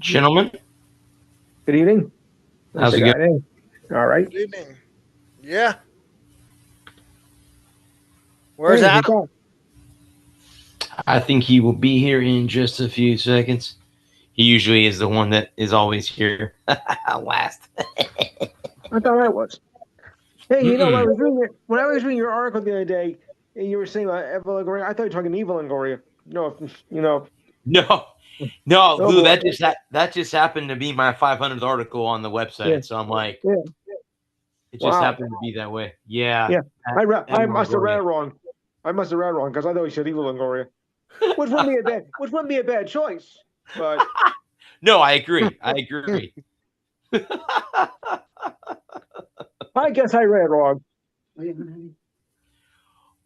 Gentlemen, Good evening. how's it going? All right. Good evening. Yeah. Where's Hey, what's Adam? up? I think he will be here in just a few seconds. He usually is the one that is always here last. I thought I was. Hey, Mm-mm. when I was reading your article the other day, and you were saying about Eva Longoria. I thought you were talking Eva Longoria. No, No, no, Oh Lou, boy. that just happened to be my 500th article on the Yeah, website. So I'm like, yeah. it just Wow. happened to be that way. Yeah, Yeah. I Evan must have read Longoria. it wrong. I must have read it wrong because I thought you said Eva Longoria, which wouldn't be a bad choice. But No, I agree. I agree. I guess I read it wrong.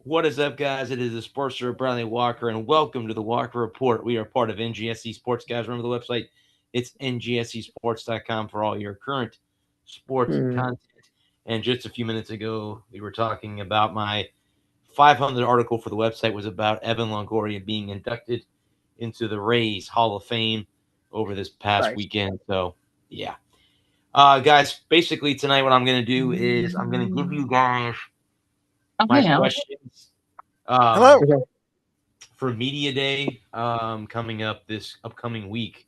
What is up, guys? It is the Sportster Bradley Walker, and welcome to the Walker Report. We are part of NGSC Sports, guys. Remember the website? It's ngscsports.com for all your current sports Hmm. content. And just a few minutes ago, we were talking about my 500 article for the website was about Evan Longoria being inducted into the Rays Hall of Fame over this past Right. weekend. So, yeah. Guys, basically tonight what I'm going to do is I'm going to give you guys my questions. Hello. Okay. For Media Day coming up this upcoming week.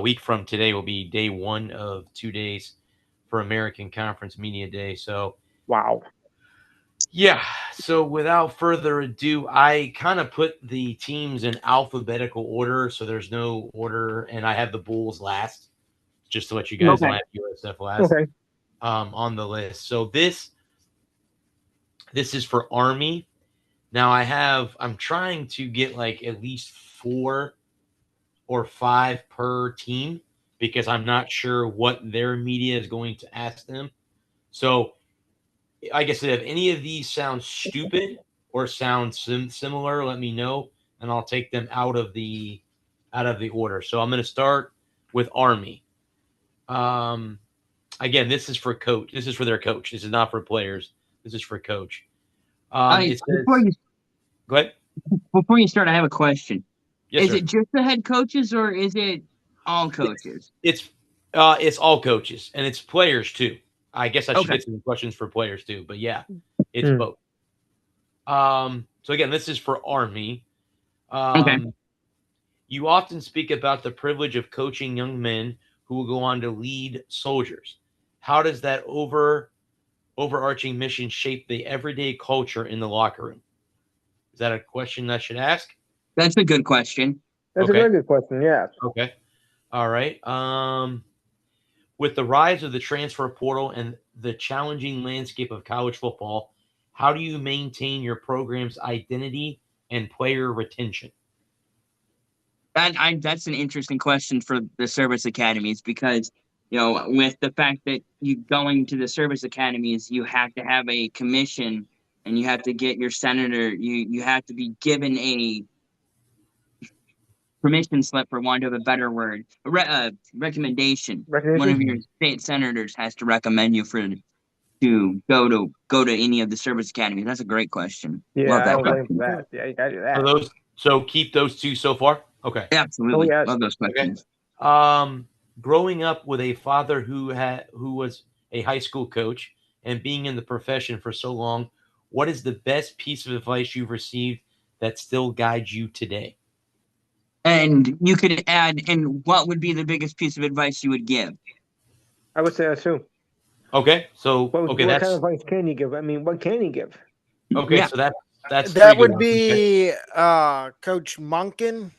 Week from today will be day 1 of 2 days for American Conference Media Day. So, Wow. yeah. So, without further ado, I kind of put the teams in alphabetical order. So, there's no order. And I have the Bulls last, just to let you guys know I Okay. have USF last Okay. on the list. So, this is for Army. Now, I'm trying to get like at least 4 or 5 per team because I'm not sure what their media is going to ask them. So, like I said, if any of these sound stupid or sound similar, let me know, and I'll take them out of the order. So I'm going to start with Army. Um, Again, this is for coach. This is for their coach. This is not for players. This is for coach. I It before says, you go ahead. before you start, I have a question. Yes, Is sir. it just the head coaches or is it all coaches? It's all coaches and it's players too. I guess I should Okay. get some questions for players too, but yeah, it's Hmm. both. So again, this is for Army. Okay. Um, you often speak about the privilege of coaching young men who will go on to lead soldiers. How does that overarching mission shape the everyday culture in the locker room? Is that a question I should ask? That's a good question. That's a Okay. very good question. Yeah. Okay. All right. With the rise of the transfer portal and the challenging landscape of college football, how do you maintain your program's identity and player retention? That's an interesting question for the service academies because with the fact that you going to the service academies, you have to have a commission and you have to get your senator. You have to be given a permission slip, for want of a better word, recommendation. One of your Recognition. state senators has to recommend you to go to any of the service academies. That's a great question. Yeah, Love I that don't blame for question. that. Yeah, you gotta do So that. those so keep those two so far. Okay. Oh Absolutely yes. love those Okay. questions. Growing up with a father who was a high school coach and being in the profession for so long, what is the best piece of advice you've received that still guides you today? And you could add, and what would be the biggest piece of advice you would give? I would say that too. Okay, so okay, What kind of advice can you give? I mean, what can you give? okay, Yeah, so that's three That good would ones. Okay. be Coach Monken.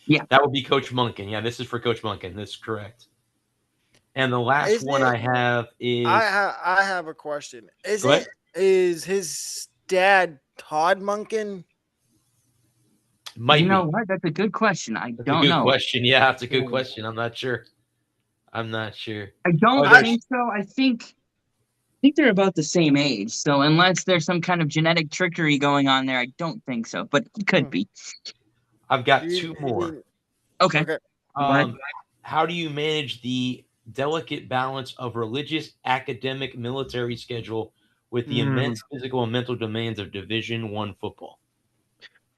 yeah. That would be Coach Munkin. Yeah, this is for Coach Munkin. This is correct. And the last Is one it? I have is I have a question. go ahead. Is his dad Todd Monken? You Might know be. what? That's a good question. I That's a don't good know. question. Yeah, that's a good question. I'm not sure. I'm not sure. I Oh, don't I there's think so. I think they're about the same age. So unless there's some kind of genetic trickery going on there, I don't think so. But it could be. I've got two more. Okay. Okay. Go ahead. How do you manage the delicate balance of religious, academic, military schedule with the Hmm. immense physical and mental demands of Division One football?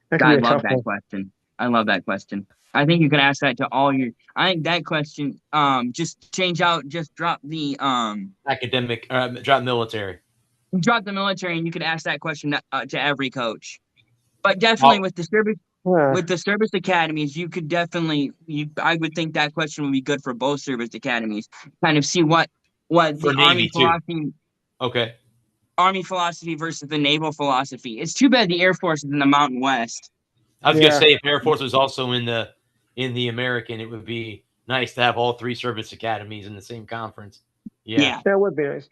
That could I be a love tough that one. question. I love that question. I think you could ask that to all your. I think that question. Just change out. Just drop the Academic, drop military. Drop the military, and you could ask that question to every coach. But definitely Oh, with the service academies, you could definitely. I would think that question would be good for both service academies. Kind of see what for the Navy too. Okay. Army philosophy versus the naval philosophy. It's too bad the Air Force is in the Mountain West. I was gonna say if Air Force was also in the American, it would be nice to have all three service academies in the same conference. Yeah. That would be nice.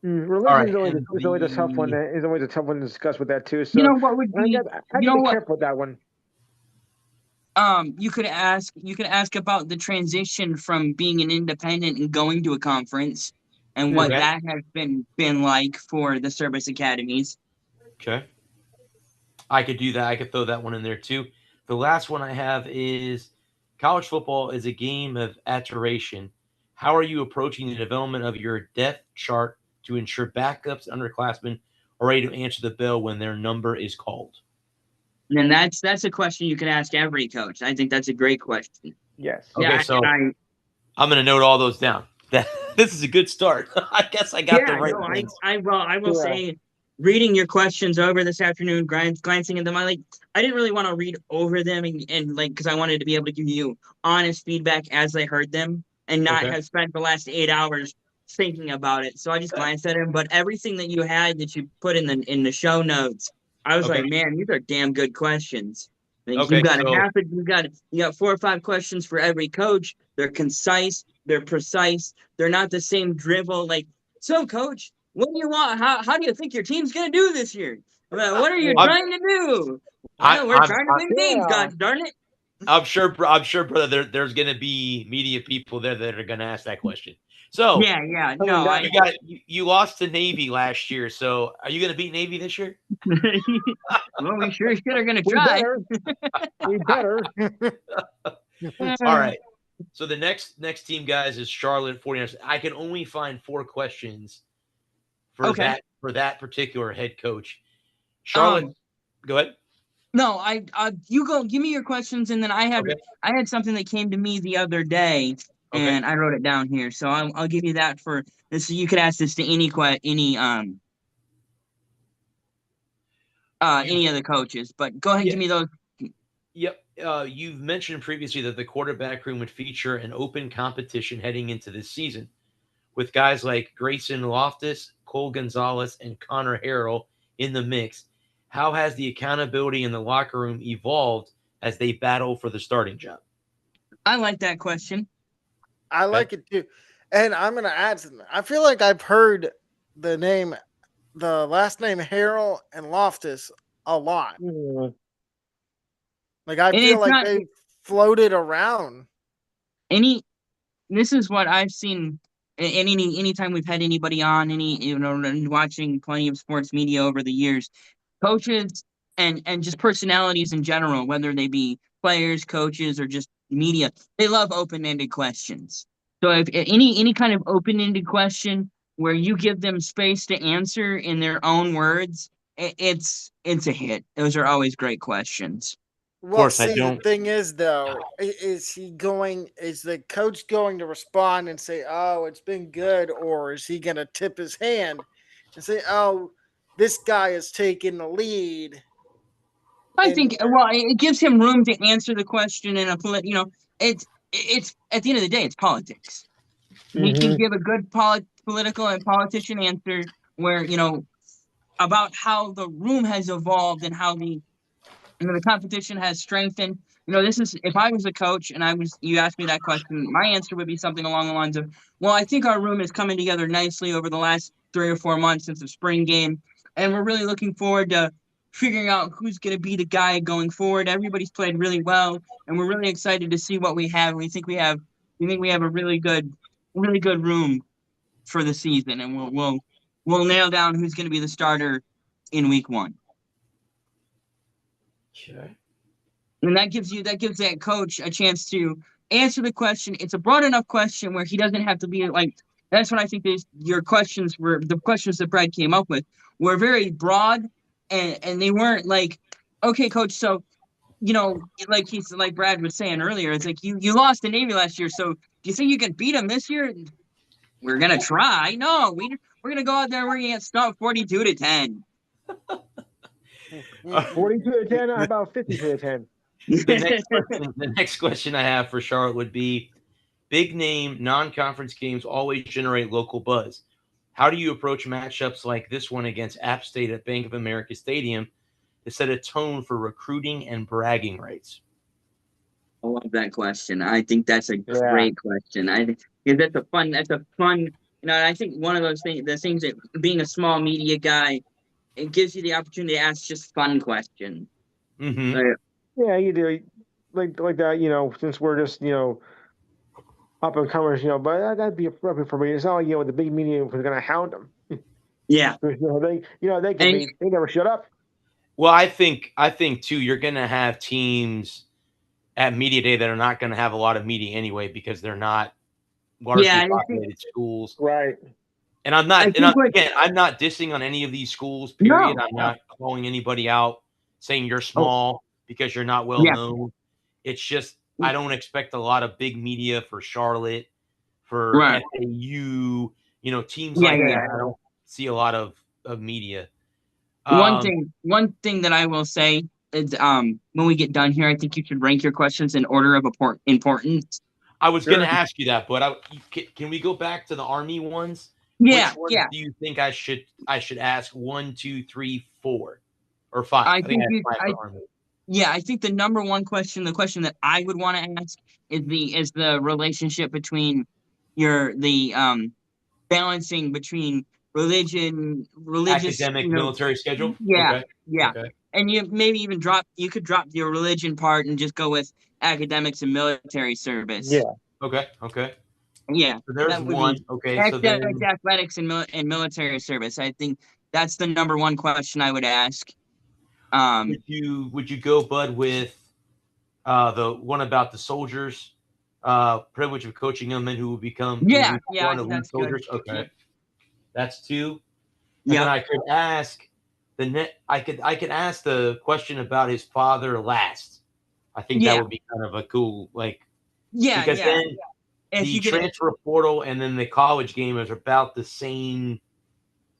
All Religion right. is always a tough one. Is always a tough one to discuss with that too. You So know what would I be? got You to know be what? careful with that one. You could ask about the transition from being an independent and going to a conference, and what Okay. that has been like for the service academies. Okay. I could do that. I could throw that one in there too. The last one I have is college football is a game of iteration. How are you approaching the development of your depth chart to ensure backups and underclassmen are ready to answer the bell when their number is called? And that's a question you can ask every coach. I think that's a great question. Yes. Okay, Yeah, so and I'm going to note all those down. This is a good start. I guess I got the right ones. I will Yeah. say, reading your questions over this afternoon, glancing at them, I didn't really want to read over them and like because I wanted to be able to give you honest feedback as I heard them and not Okay. have spent the last 8 hours thinking about it. So I just glanced at them, but everything that you had that you put in the show notes, I was Okay. like, man, these are damn good questions. Like, Okay, you got 4 or 5 questions for every coach. They're concise, they're precise, they're not the same drivel. Like, so coach, what do you want? How do you think your team's gonna do this year? What are you trying to do? Well, we're trying to win games, gosh darn it. I'm sure, brother. There's going to be media people there that are going to ask that question. So Yeah, no, you lost to Navy last year. So are you going to beat Navy this year? well, we sure are gonna We try. better. We better. All right. So the next team, guys, is Charlotte 49ers. I can only find 4 questions for that particular head coach. Charlotte, go ahead. No, you go. Give me your questions, and then I had something that came to me the other day, and I wrote it down here. So I'll give you that for this. You could ask this to any of the coaches, but go ahead and give me those. Yep. You've mentioned previously that the quarterback room would feature an open competition heading into this season, with guys like Grayson Loftus, Cole Gonzalez, and Connor Harrell in the mix. How has the accountability in the locker room evolved as they battle for the starting job? I like that question. I like it too. And I'm going to add something. I feel like I've heard the last name Harrell and Loftus a lot. Like, I feel like they floated around. This is what I've seen. And anytime we've had anybody on, watching plenty of sports media over the years, coaches and just personalities in general, whether they be players, coaches, or just media, they love open-ended questions. So if any kind of open-ended question where you give them space to answer in their own words, it's a hit. Those are always great questions. Well, see, the thing is, though, is the coach going to respond and say, oh, it's been good, or is he going to tip his hand and say, oh, this guy is taking the lead? I think, it gives him room to answer the question in it's at the end of the day, it's politics. He can give a good political and politician answer where, about how the room has evolved and how the competition has strengthened. This is, if I was a coach and you asked me that question, my answer would be something along the lines of, well, I think our room is coming together nicely over the last 3 or 4 months since the spring game. And we're really looking forward to figuring out who's going to be the guy going forward. Everybody's played really well, and we're really excited to see what we have. We think we have a really good room for the season, and we'll nail down who's going to be the starter in week 1. Okay. And that gives that coach a chance to answer the question. It's a broad enough question where he doesn't have to be like. That's what I think your questions were. The questions that Brad came up with were very broad, and they weren't like, okay, coach, so like Brad was saying earlier, it's like you lost to Navy last year, so do you think you can beat them this year? We're gonna try. No, we're gonna go out there. We're gonna get stuck 42-10. 42 to 10. How about 50 to 10? The next question I have for Charlotte would be: big name non-conference games always generate local buzz. How do you approach matchups like this one against App State at Bank of America Stadium to set a tone for recruiting and bragging rights? I love that question. I think that's a great question. I think that's a fun. I think one of those things, the things that being a small media guy, it gives you the opportunity to ask just fun questions. Mm-hmm. Yeah, you do. Like that, since we're just, up and comers, but that'd be appropriate for me. It's not like, the big media was going to hound them. Yeah. They never shut up. Well, I think too, you're going to have teams at media day that are not going to have a lot of media anyway because they're not largely populated schools, right? And I'm not dissing on any of these schools. Period. I'm not calling anybody out saying you're small because you're not well known. It's just I don't expect a lot of big media for Charlotte, for FAU, teams like that. I don't see a lot of media. One thing that I will say is when we get done here, I think you should rank your questions in order of importance. I was going to ask you that, but can we go back to the Army ones? Yeah. Which ones do you think I should ask? 1, 2, 3, 4, or 5? I think the number one question, the question that I would want to ask is the relationship between balancing between religious academic, military schedule. Yeah. Okay. And you maybe even drop your religion part and just go with academics and military service. Yeah. Okay. Yeah. So there's one. Okay. Academics, athletics, and military service. I think that's the number one question I would ask. Would you go, Bud, with the one about the soldiers, privilege of coaching young men who will become soldiers? Good. Okay, that's 2. And then I could ask I could ask the question about his father last. I think that would be kind of a cool because then the transfer portal and then the college game is about the same.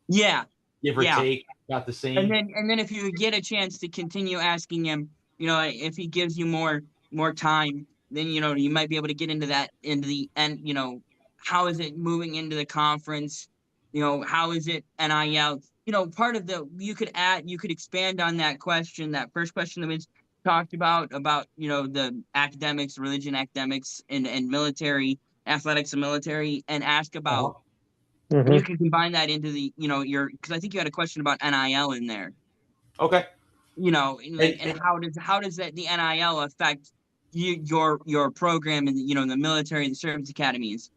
Yeah. Give or take, about the same. And then if you get a chance to continue asking him, if he gives you more time, then you might be able to get into the end. How is it moving into the conference? How is it NIL? Part of you could expand on that question, that first question that was talked about the academics, religion, academics, and military athletics and military, and ask about. Mm-hmm. You can combine that into the because I think you had a question about NIL in there. Okay. And how does that the NIL affect your program in the military and the service academies?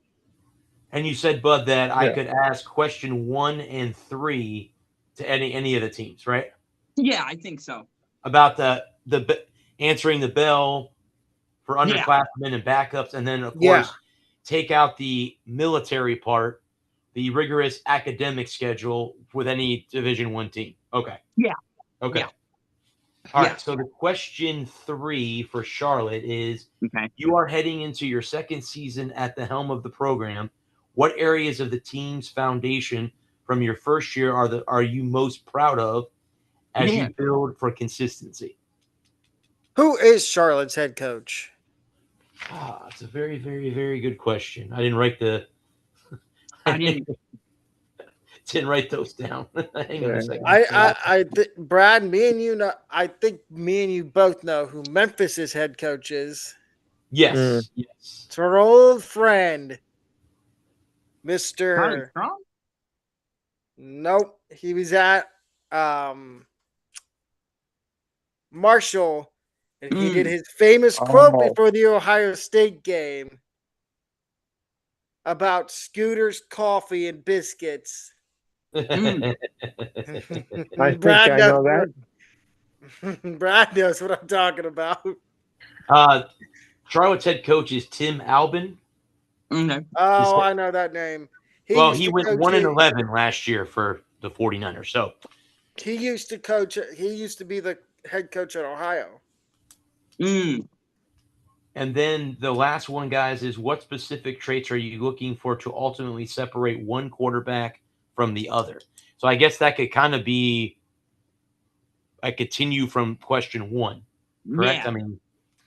And you said, Bud, that I could ask question 1 and 3 to any of the teams, right? Yeah, I think so. About the answering the bell for underclassmen and backups, and then of course take out the military part, the rigorous academic schedule with any Division I team. Okay. Yeah. Okay. Yeah. All right. So the question 3 for Charlotte is: you are heading into your second season at the helm of the program. What areas of the team's foundation from your first year are you most proud of as you build for consistency? Who is Charlotte's head coach? It's a very, very, very good question. I didn't write didn't write those down. Hang on a second. Brad, me and you know. I think me and you both know who Memphis's head coach is. Yes, yes. It's our old friend, Mr. Nope, he was at Marshall, and he did his famous quote before the Ohio State game about Scooters, coffee, and biscuits. I think I know that. Brad knows what I'm talking about. Charlotte's head coach is Tim Albin. Mm-hmm. Oh, I know that name. He went 1-11 last year for the 49ers. So he used to coach. He used to be the head coach at Ohio. Mm. And then the last one, guys, is what specific traits are you looking for to ultimately separate one quarterback from the other? So I guess that could kind of be a continue from question one, correct? Yeah. I mean,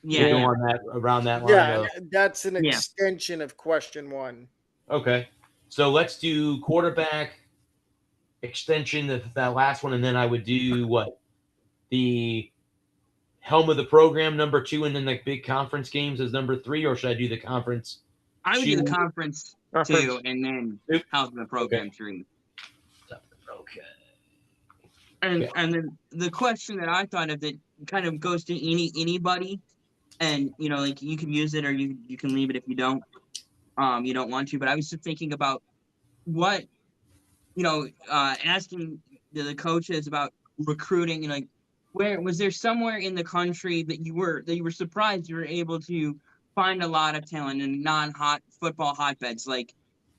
you're Yeah. going Yeah. on that around that line Yeah, of that's an Yeah. extension of question one. okay. So let's do quarterback extension of that last one, and then I would do what the helm of the program number 2, and then the big conference games as number 3, or should I do the conference I would do the 2? conference Conference. 2 and then Two? how's the program Okay. 3. Okay. And Okay. then the question that I thought of that kind of goes to anybody, and like you can use it or you can leave it if you don't want to. But I was just thinking about what asking the coaches about recruiting, like where was there somewhere in the country that you were surprised you were able to find a lot of talent in non-hot football hotbeds like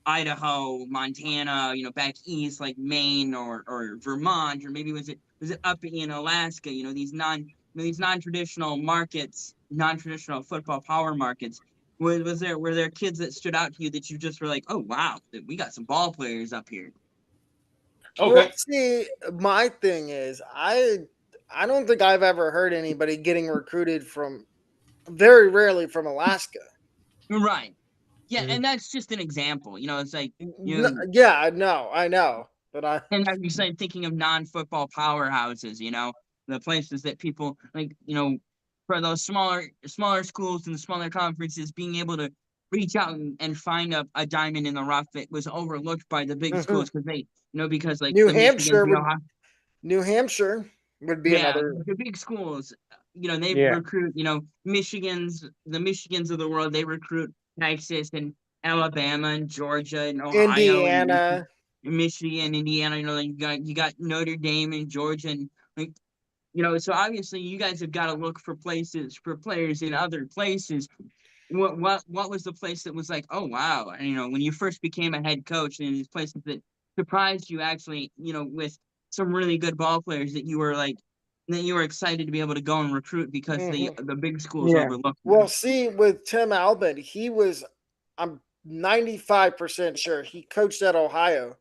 Idaho, Montana, back east like Maine or Vermont, or maybe was it up in Alaska, these non-traditional markets, non-traditional football power markets. Were there kids that stood out to you that you just were like, oh wow, we got some ball players up here? Well, Okay. see, my thing is, I don't think I've ever heard anybody getting recruited from very rarely from Alaska. Right. Yeah, Mhm. and that's just an example. It's like No, yeah, no, I know, but I and like you said, thinking of non-football powerhouses, the places that people like, for those smaller schools and the smaller conferences, being able to reach out and find a diamond in the rough that was overlooked by the big Mhm. schools because because like New the Michigans, Hampshire would be yeah, another. the big schools, they Yeah. recruit, the Michigans of the world, they recruit Texas and Alabama and Georgia and Ohio and Indiana. Michigan, Indiana. You got Notre Dame and Georgia, and like so obviously you guys have got to look for places for players in other places. What was the place that was like, oh wow, when you first became a head coach, and these places that surprised you actually, with some really good ball players that you were like that you were excited to be able to go and recruit because the Mhm. the big schools Yeah. overlooked Well, them. see, with Tim Albin, I'm 95% sure he coached at Ohio.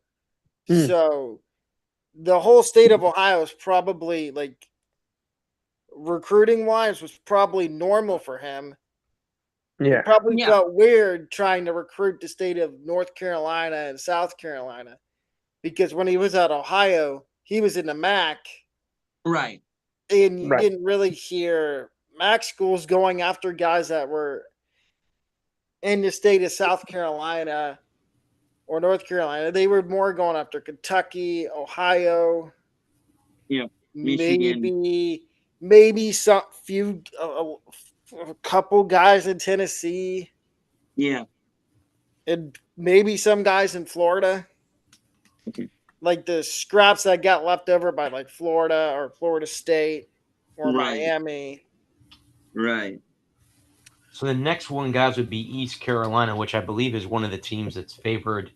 Hmm. So the whole state of Ohio is probably like recruiting wise was probably normal for him. He Yeah. probably Yeah, felt weird trying to recruit the state of North Carolina and South Carolina because when he was at Ohio, he was in the MAC right. and you Right. didn't really hear MAC schools going after guys that were in the state of South Carolina or North Carolina. They were more going after Kentucky, Ohio, Yeah, Michigan. maybe some few a couple guys in Tennessee Yeah. and maybe some guys in Florida. Like the scraps that got left over by like Florida or Florida State or Right. Miami. Right. So the next one, guys, would be East Carolina, which I believe is one of the teams that's favored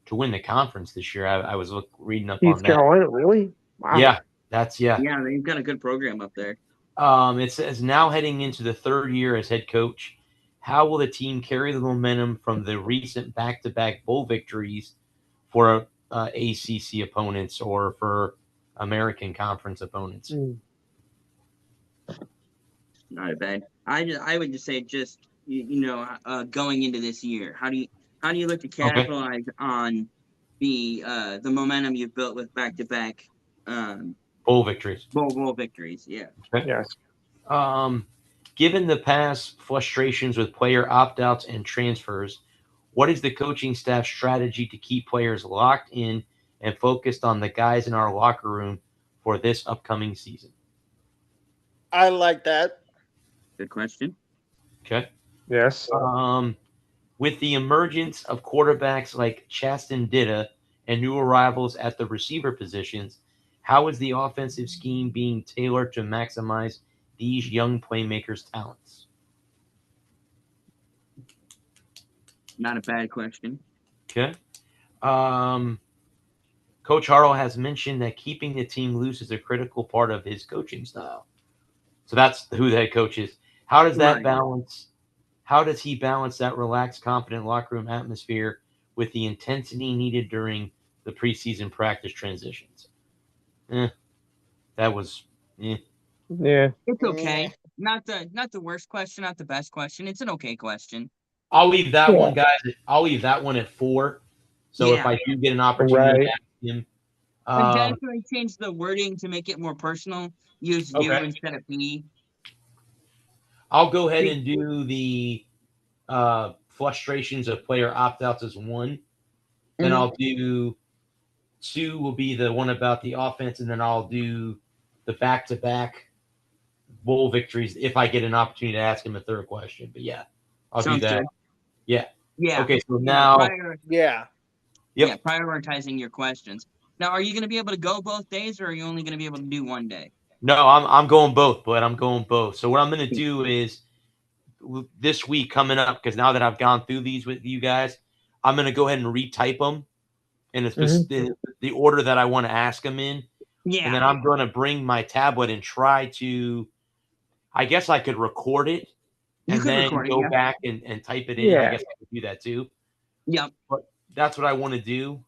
to win the conference this year. I was reading up on East that. Carolina, really? Wow. Yeah, yeah. Yeah, they've got a good program up there. It says now heading into the third year as head coach, how will the team carry the momentum from the recent back-to-back bowl victories for ACC opponents or for American Conference opponents? Hmm. Not bad. I would just say just going into this year, how do you look to Okay. capitalize on the momentum you've built with back to back Bowl victories. bowl victories? Yeah. Okay. Yes. Um, Given the past frustrations with player opt-outs and transfers, what is the coaching staff strategy to keep players locked in and focused on the guys in our locker room for this upcoming season? I like that. Good question. Okay. Yes. With the emergence of quarterbacks like Chasten Ditta and new arrivals at the receiver positions, how is the offensive scheme being tailored to maximize these young playmakers' talents? Not a bad question. Okay. Um, Coach Harrell has mentioned that keeping the team loose is a critical part of his coaching style. So that's who the head coach is. How does that Right. balance? How does he balance that relaxed, confident locker room atmosphere with the intensity needed during the preseason practice transitions? That was. Yeah. It's okay. Not the worst question, not the best question. It's an okay question. I'll leave that Yeah. one, guys. I'll leave that one at 4. So if Yeah. I do get an opportunity to Right. ask him, And definitely change the wording to make it more personal. Use you okay, instead of me. I'll go ahead and do the frustrations of player opt outs as 1. Then Mhm. I'll do 2 will be the one about the offense, and then I'll do the back to back bowl victories if I get an opportunity to ask him a third question. But yeah, I'll do Sounds that. good. Yeah. Yeah. Okay. So Yeah. now, Yeah. yep. Yeah, prioritizing your questions. Now, are you going to be able to go both days, or are you only going to be able to do one day? No, I'm going both, but I'm going both. So what I'm going to do is this week coming up, because now that I've gone through these with you guys, I'm going to go ahead and retype them in the order that I want to ask them in. Yeah. And then I'm going to bring my tablet and try to, I guess I could record it You and could then record it, go yeah. back and type it in. I Yeah. guess I could do that too. Yep. But that's what I want to do.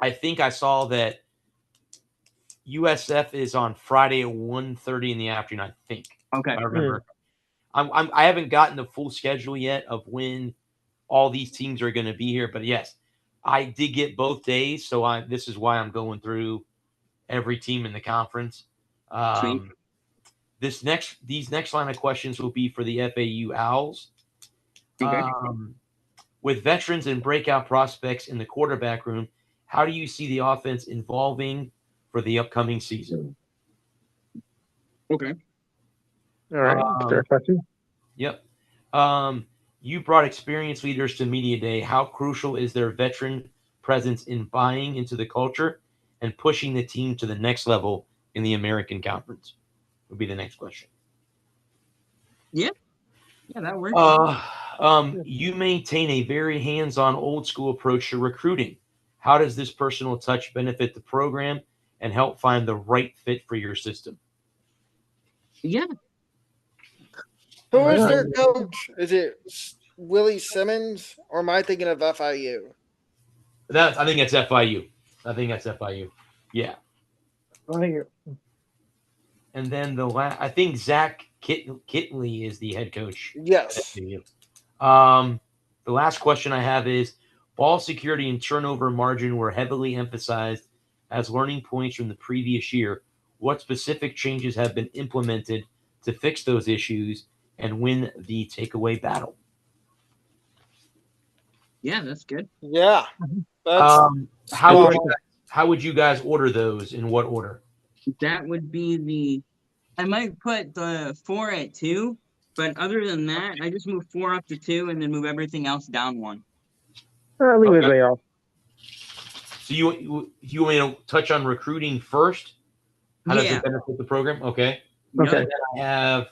I think I saw that USF is on Friday at 1:30 in the afternoon, I think. Okay. I remember. I haven't gotten the full schedule yet of when all these teams are going to be here, but yes, I did get both days, so this is why I'm going through every team in the conference. Sweet. These next line of questions will be for the FAU Owls. Okay. With veterans and breakout prospects in the quarterback room, how do you see the offense evolving for the upcoming season? Okay. All right. Fair question. Yep. You brought experienced leaders to Media Day. How crucial is their veteran presence in buying into the culture and pushing the team to the next level in the American Conference? Would be the next question. Yeah. Yeah, that works. You maintain a very hands-on, old-school approach to recruiting. How does this personal touch benefit the program and help find the right fit for your system? Yeah. Who is their coach? Is it Willie Simmons, or am I thinking of FIU? I think that's FIU. I think that's FIU. Yeah. And then I think Zach Kittley is the head coach. Yes. The last question I have is ball security and turnover margin were heavily emphasized as learning points from the previous year. What specific changes have been implemented to fix those issues and win the takeaway battle? Yeah, that's good. Yeah. How would you guys order those? In what order? That would be I might put the 4 at 2, but other than that, I just move 4 up to 2 and then move everything else down 1. Leave it they off. So you want me to touch on recruiting first? How does it benefit the program? Okay. Okay. And then I have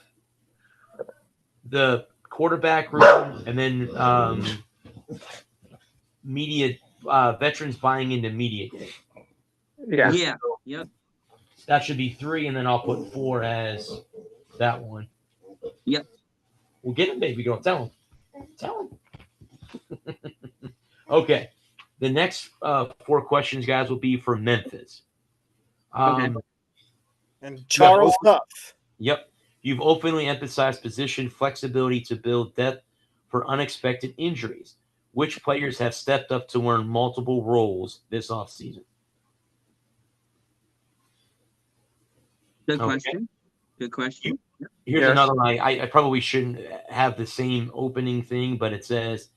the quarterback room, and then media veterans buying into Media Day. Yeah. Yeah. Yep. That should be 3, and then I'll put 4 as that one. Yep. We'll get him, baby girl. Tell him. Okay. The next 4 questions, guys, will be for Memphis. Okay. And Charles Huff. Yep. You've openly emphasized position flexibility to build depth for unexpected injuries. Which players have stepped up to learn multiple roles this offseason? Good question. Good question. Here's another one. I probably shouldn't have the same opening thing, but it says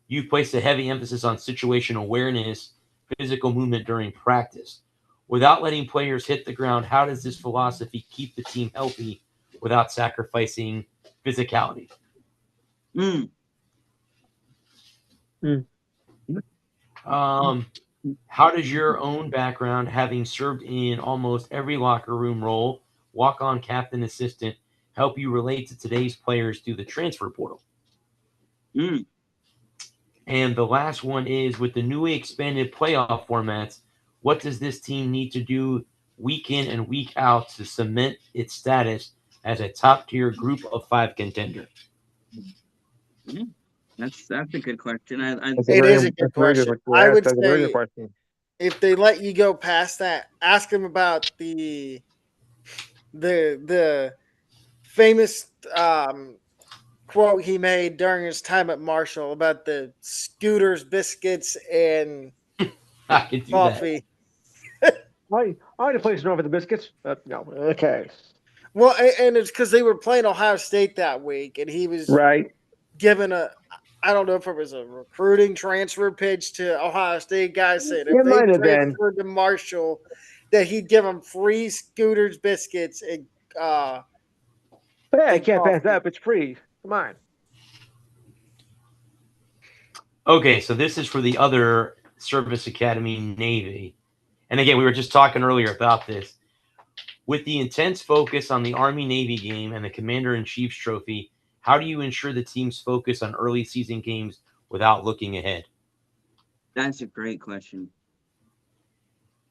you've placed a heavy emphasis on situation awareness, physical movement during practice. Without letting players hit the ground, how does this philosophy keep the team healthy without sacrificing physicality? How does your own background, having served in almost every locker room role, walk-on captain, assistant, help you relate to today's players through the transfer portal? And the last one is, with the newly expanded playoff formats, what does this team need to do week in and week out to cement its status as a top-tier group of 5 contender? Yeah, that's a good question. It is a good that's a very good question. question. I Yeah, would that's a very good say question. if they let you go past that, ask him about the famous quote he made during his time at Marshall about the scooters, biscuits, and I can do that. coffee. I had a place over the biscuits. No, okay, Well, and it's because they were playing Ohio State that week, and he was right. given a. I don't know if it was a recruiting transfer pitch to Ohio State. Guys said if It they might have been. transferred to Marshall, that he'd give them free scooters, biscuits, But yeah, I and can't pass that coffee. up. It's free. Come on. Okay, so this is for the other Service Academy Navy. And again, we were just talking earlier about this. With the intense focus on the Army-Navy game and the Commander-in-Chief's trophy, how do you ensure the team's focus on early season games without looking ahead? That's a great question.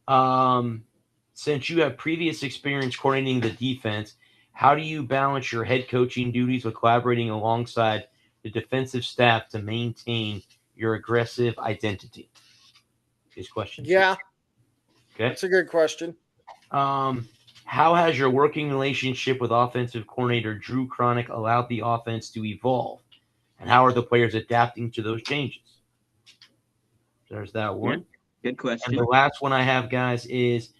Since you have previous experience coordinating the defense, how do you balance your head coaching duties with collaborating alongside the defensive staff to maintain your aggressive identity? Is question 2. Yeah, Okay. that's a good question. How has your working relationship with offensive coordinator Drew Cronick allowed the offense to evolve? And how are the players adapting to those changes? There's that one. Yeah, good question. And the last one I have, guys, is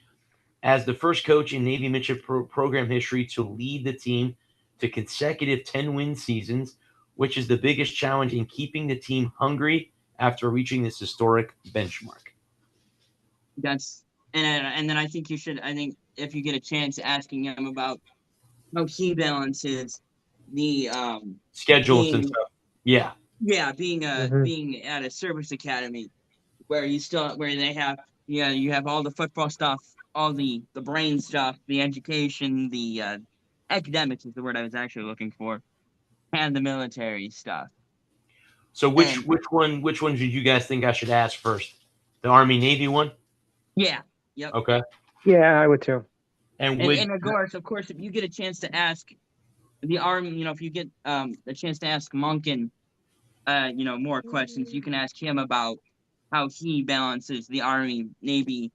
as the first coach in Navy midship program history to lead the team to consecutive 10-win seasons, which is the biggest challenge in keeping the team hungry after reaching this historic benchmark? That's and then I think you should. I think if you get a chance, asking him about how he balances the Schedules and being stuff. Yeah. being being at a service academy where they have you have all the football stuff, all the brain stuff, the education, the academics is the word I was actually looking for, and the military stuff. So which And one did you guys think I should ask first? The Army Navy one? yeah, yep. Okay. Yeah, I would too. And of course, if you get a chance to ask the Army, if you get a chance to ask Monken, more questions, you can ask him about how he balances the Army Navy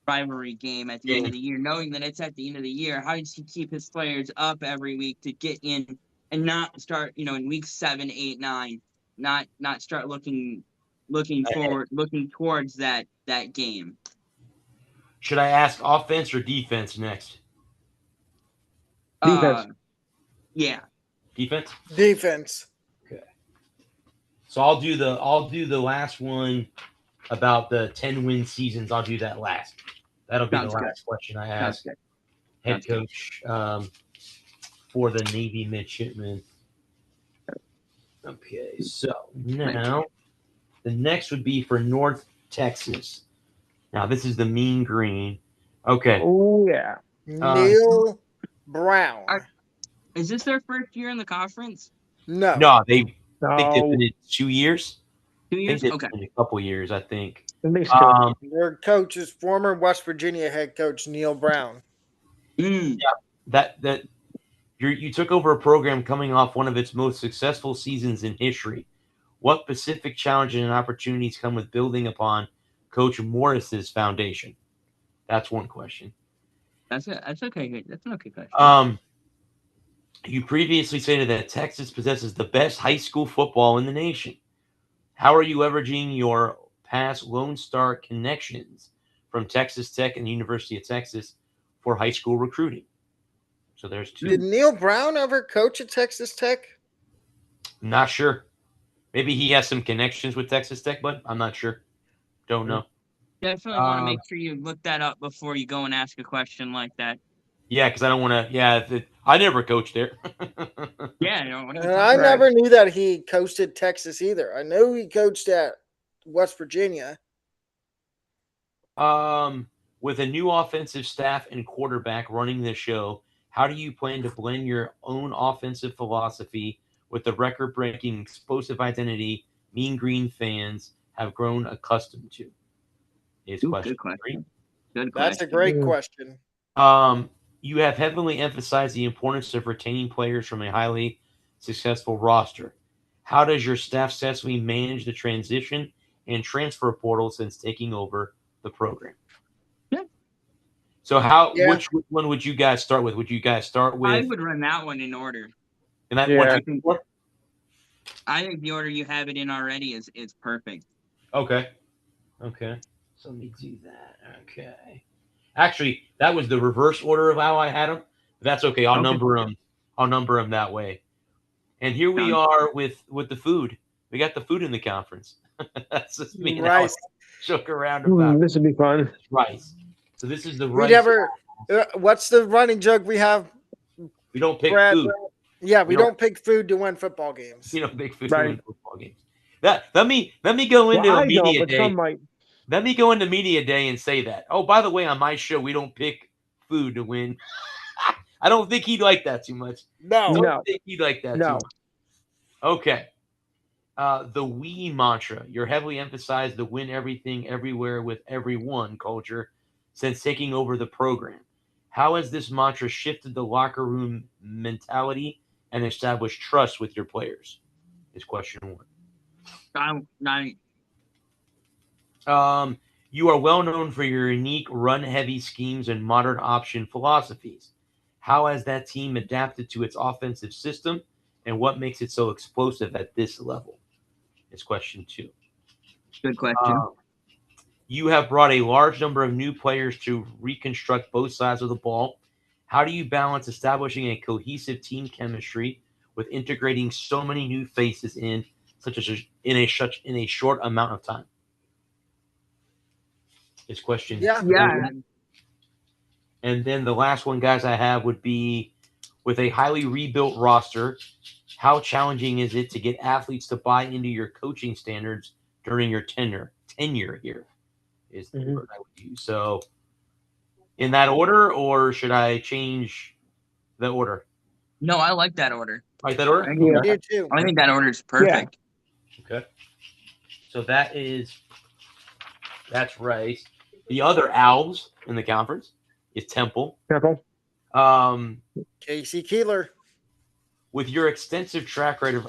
rivalry game at the end of the year, knowing that it's at the end of the year. How does he keep his players up every week to get in and not start, in week 7, 8, 9, not start looking towards that game. should I ask offense or defense next? Defense. Yeah. Defense? Defense. Okay. So I'll do the last one about the 10-win seasons. I'll do that last. That'll be Sounds the good. last question I Sounds ask good. head Sounds coach for the Navy midshipmen. Okay, so now the next would be for North Texas. Now this is the mean green. Okay. Oh yeah. Neil Brown. Is this their first year in the conference? No. No, I think they've No. been in 2 years. 2 years? I think they've Okay. been in a couple years, I think. At least two. Their coach is former West Virginia head coach Neil Brown. Mm. Yeah, that you took over a program coming off one of its most successful seasons in history. What specific challenges and opportunities come with building upon Coach Morris's foundation? That's one question. That's okay. That's an okay question. You previously stated that Texas possesses the best high school football in the nation. How are you leveraging your past Lone Star connections from Texas Tech and the University of Texas for high school recruiting? So there's 2. Did Neil Brown ever coach at Texas Tech? Not sure. Maybe he has some connections with Texas Tech, but I'm not sure. Don't know. Definitely want to make sure you look that up before you go and ask a question like that. Yeah, because I don't want to. Yeah, I never coached there. Yeah, I never knew that he coached at Texas either. I know he coached at West Virginia. With a new offensive staff and quarterback running the show, how do you plan to blend your own offensive philosophy with the record-breaking explosive identity Mean Green fans have grown accustomed to? Is question good question. 3. Good question. That's a great question. You have heavily emphasized the importance of retaining players from a highly successful roster. How does your staff successfully manage the transition and transfer portal since taking over the program? Yeah. So which one would you guys start with? Would you guys start with? I would run that one in order. And that Yeah. I think the order you have it in already is perfect. Okay. So let me do that. Okay. Actually, that was the reverse order of how I had them. That's okay. I'll number them. I'll number them that way. And here we are with the food. We got the food in the conference. That's just me and Rice. Shook around about. This would be fun. Rice. So this is the We rice. never. What's the running joke we have? We don't pick Brad? food. Yeah, we don't pick food to win football games. You know, big food Right. to win football games. Let me go into Well, a I don't, media but day. some might. Let me go into media day and say that. Oh, by the way, on my show, we don't pick food to win. I don't think he'd like that too much. I don't think he'd like that too much. Okay. The we mantra. You're heavily emphasized the win everything, everywhere, with everyone culture since taking over the program. How has this mantra shifted the locker room mentality and established trust with your players? Is question one. You are well known for your unique run-heavy schemes and modern option philosophies. How has that team adapted to its offensive system, and what makes it so explosive at this level? Is question two. Good question. You have brought a large number of new players to reconstruct both sides of the ball. How do you balance establishing a cohesive team chemistry with integrating so many new faces in a short amount of time? Is question Yeah. two. And then the last one, guys, I have would be with a highly rebuilt roster. How challenging is it to get athletes to buy into your coaching standards during your tenure here? Is the word I would use. So, in that order, or should I change the order? No, I like that order. Like that order? I do too. I think that order is perfect. Okay. So that's Rice. The other Owls in the conference is Temple. Casey Keeler. With your extensive track record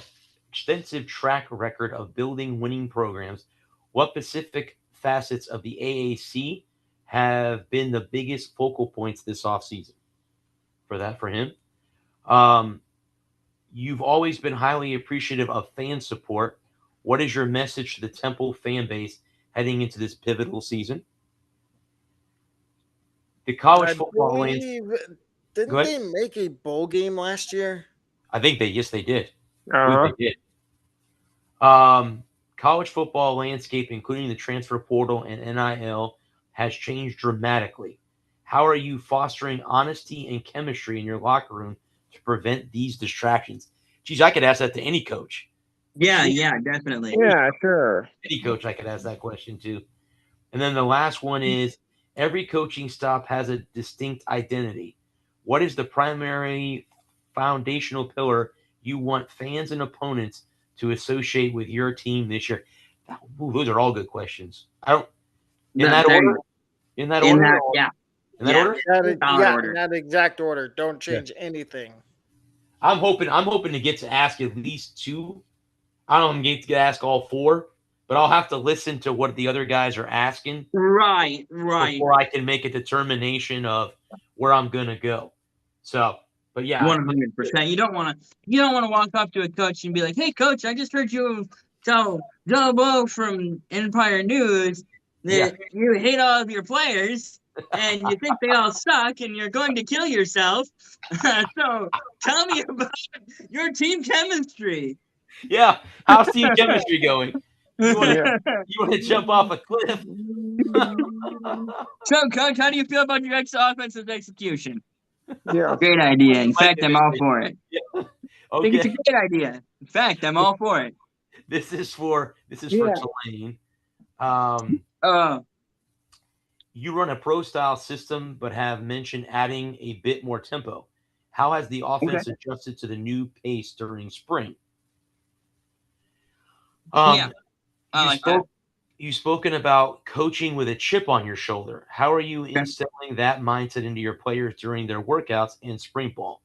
of building winning programs, what specific facets of the AAC have been the biggest focal points this offseason? For him. You've always been highly appreciative of fan support. What is your message to the Temple fan base heading into this pivotal season? The college football landscape. Didn't they make a bowl game last year? I think they did. They did. College football landscape, including the transfer portal and NIL, has changed dramatically. How are you fostering honesty and chemistry in your locker room to prevent these distractions? Geez, I could ask that to any coach. Yeah, definitely. Yeah, sure. Any coach, I could ask that question to. And then the last one is, every coaching staff has a distinct identity. What is the primary foundational pillar you want fans and opponents to associate with your team this year? Those are all good questions. In that order? In that exact order. Don't change anything. I'm hoping to get to ask at least two. I don't get to ask all four, but I'll have to listen to what the other guys are asking. Right. Before I can make a determination of where I'm gonna go. So, but yeah, 100%. You don't want to walk up to a coach and be like, "Hey, coach, I just heard you tell Joe Blow from Empire News that you hate all of your players and you think they all suck and you're going to kill yourself. So tell me about your team chemistry." Yeah, how's team chemistry going? You want to jump off a cliff? So, coach, how do you feel about your offensive execution? Yeah, great idea. In fact, I'm all for it. Yeah. Okay. I think it's a great idea. In fact, I'm all for it. This is for Tulane. You run a pro style system, but have mentioned adding a bit more tempo. How has the offense adjusted to the new pace during spring? I like that. you've spoken about coaching with a chip on your shoulder. How are you instilling that mindset into your players during their workouts in spring ball?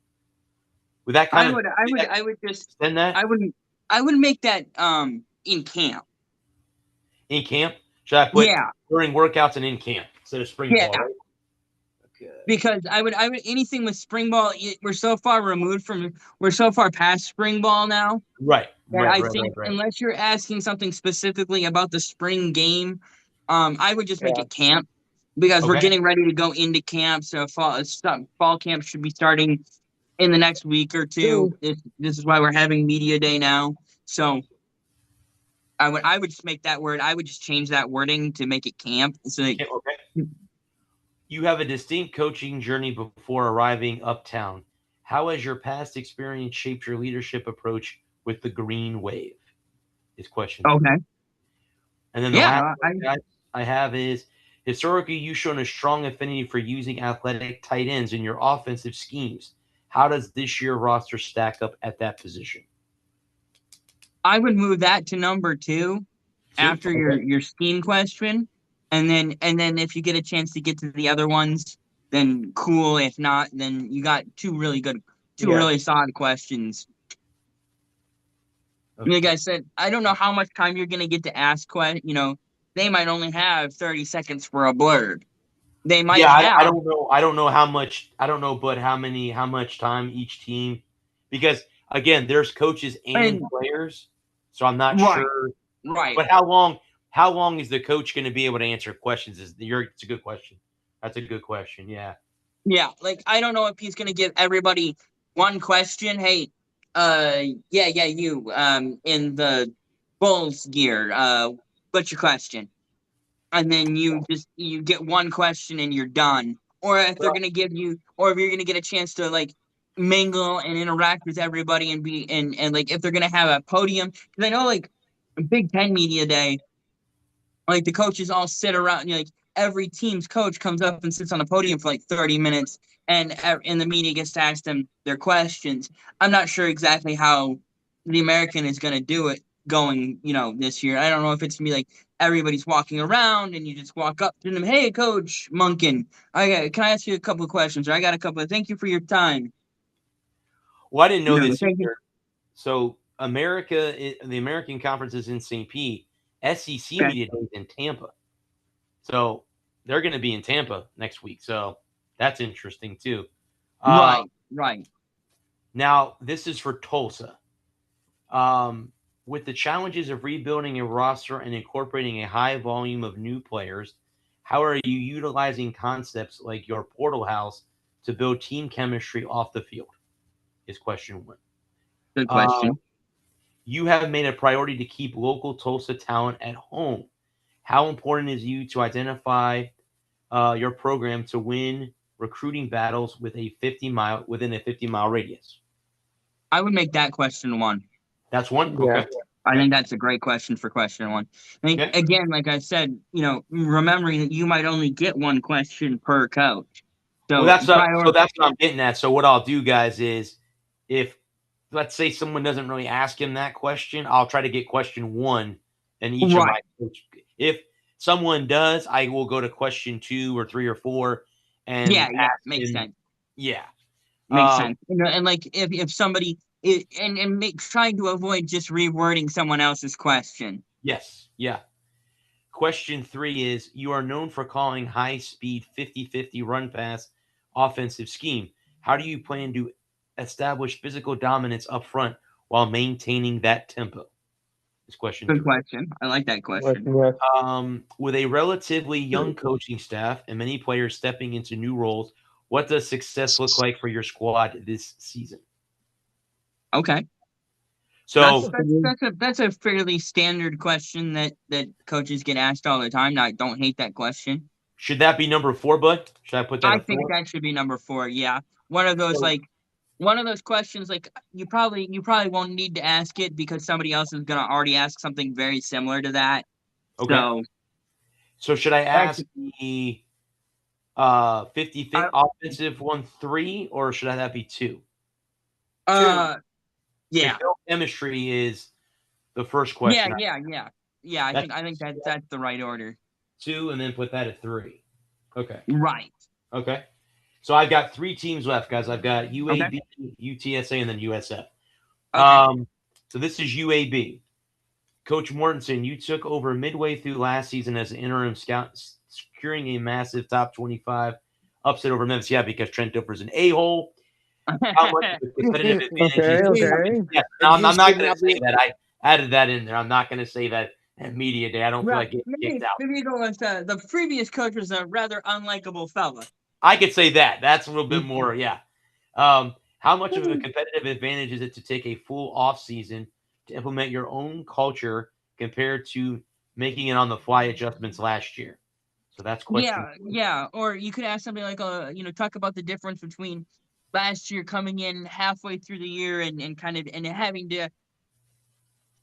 Would that kind I of would just extend that I would make that in camp. in camp? Should I put during workouts and in camp instead of spring ball? Right? Okay. Because I would anything with spring ball. We're so far past spring ball now. Right. I think unless you're asking something specifically about the spring game, I would just make it camp because we're getting ready to go into camp. So fall camp should be starting in the next week or two. This is why we're having media day now. So I would just make that word. I would just change that wording to make it camp. So you have a distinct coaching journey before arriving uptown. How has your past experience shaped your leadership approach with the Green Wave? Is question. Okay. And then the last one I have is historically you've shown a strong affinity for using athletic tight ends in your offensive schemes. How does this year roster stack up at that position? I would move that to number 2 after your scheme question. And then if you get a chance to get to the other ones, then cool. If not, then you got two really solid questions. Okay. Like I said, I don't know how much time you're gonna get to ask questions. They might only have 30 seconds for a blurb. They might have. I don't know. I don't know how much. I don't know, but how much time each team? Because again, there's coaches and players, so I'm not sure. Right. But how long is the coach going to be able to answer questions? It's a good question. That's a good question. Yeah. Yeah. Like, I don't know if he's going to give everybody one question. Hey, you, in the Bulls gear, what's your question? And then you get one question and you're done. Or if they're going to give you, or if you're going to get a chance to like mingle and interact with everybody and be, and like, if they're going to have a podium, because I know like Big Ten Media Day, like the coaches all sit around, like every team's coach comes up and sits on a podium for like 30 minutes and the media gets to ask them their questions. I'm not sure exactly how the American is going to do it going, this year. I don't know if it's going to be like everybody's walking around and you just walk up to them. Hey, Coach Munkin, can I ask you a couple of questions? Or I got a couple of, thank you for your time. Well, I didn't know this either. So the American Conference is in St. Pete. SEC Media Day is in Tampa. So they're going to be in Tampa next week. So that's interesting too. Right. Now, this is for Tulsa. With the challenges of rebuilding a roster and incorporating a high volume of new players, how are you utilizing concepts like your portal house to build team chemistry off the field? Is question 1. Good question. You have made a priority to keep local Tulsa talent at home. How important is you to identify your program to win recruiting battles within a 50-mile radius? I would make that question 1. That's 1? Yeah. Okay. I think that's a great question for question 1. Again, like I said, remembering that you might only get one question per coach. So that's what I'm getting at. So what I'll do, guys, is if let's say someone doesn't really ask him that question, I'll try to get question 1 and each of my coach. If someone does, I will go to question 2 or 3 or 4 and makes sense. Yeah. Makes sense. And like if somebody trying to avoid just rewording someone else's question. Yes. Yeah. Question 3 is, you are known for calling high-speed 50-50 run pass offensive scheme. How do you plan to establish physical dominance up front while maintaining that tempo? This question. Good question. I like that question. With a relatively young coaching staff and many players stepping into new roles, what does success look like for your squad this season? Okay. So that's a fairly standard question that coaches get asked all the time. I don't hate that question. Should that be number 4, bud? Should I put that? I think that should be number 4. Yeah, one of those questions. Like you probably won't need to ask it because somebody else is gonna already ask something very similar to that. Okay. So should I ask the 50-50 offensive 1-3, or should that be 2? 2. Yeah. Chemistry is the first question. Yeah. Yeah, I think that's the right order. 2, and then put that at 3. Okay. Right. Okay. So I've got 3 teams left, guys. I've got UAB, Okay. UTSA, and then USF. Okay. So this is UAB. Coach Mortensen, you took over midway through last season as an interim scout, securing a massive top 25 upset over Memphis. Yeah, because Trent Dilfer's an a-hole. How much of a competitive advantage is Okay. Yeah, And I'm he not should going not to say be. that. I added that in there. I'm not going to say that at media day. I don't feel Right. like getting kicked out. Maybe you go with the previous coach was a rather unlikable fella. I could say that. That's a little bit more, yeah. How much of a competitive advantage is it to take a full off season to implement your own culture compared to making it on the fly adjustments last year? So that's question. Yeah. Or you could ask something like, talk about the difference between last year coming in halfway through the year and kind of and having to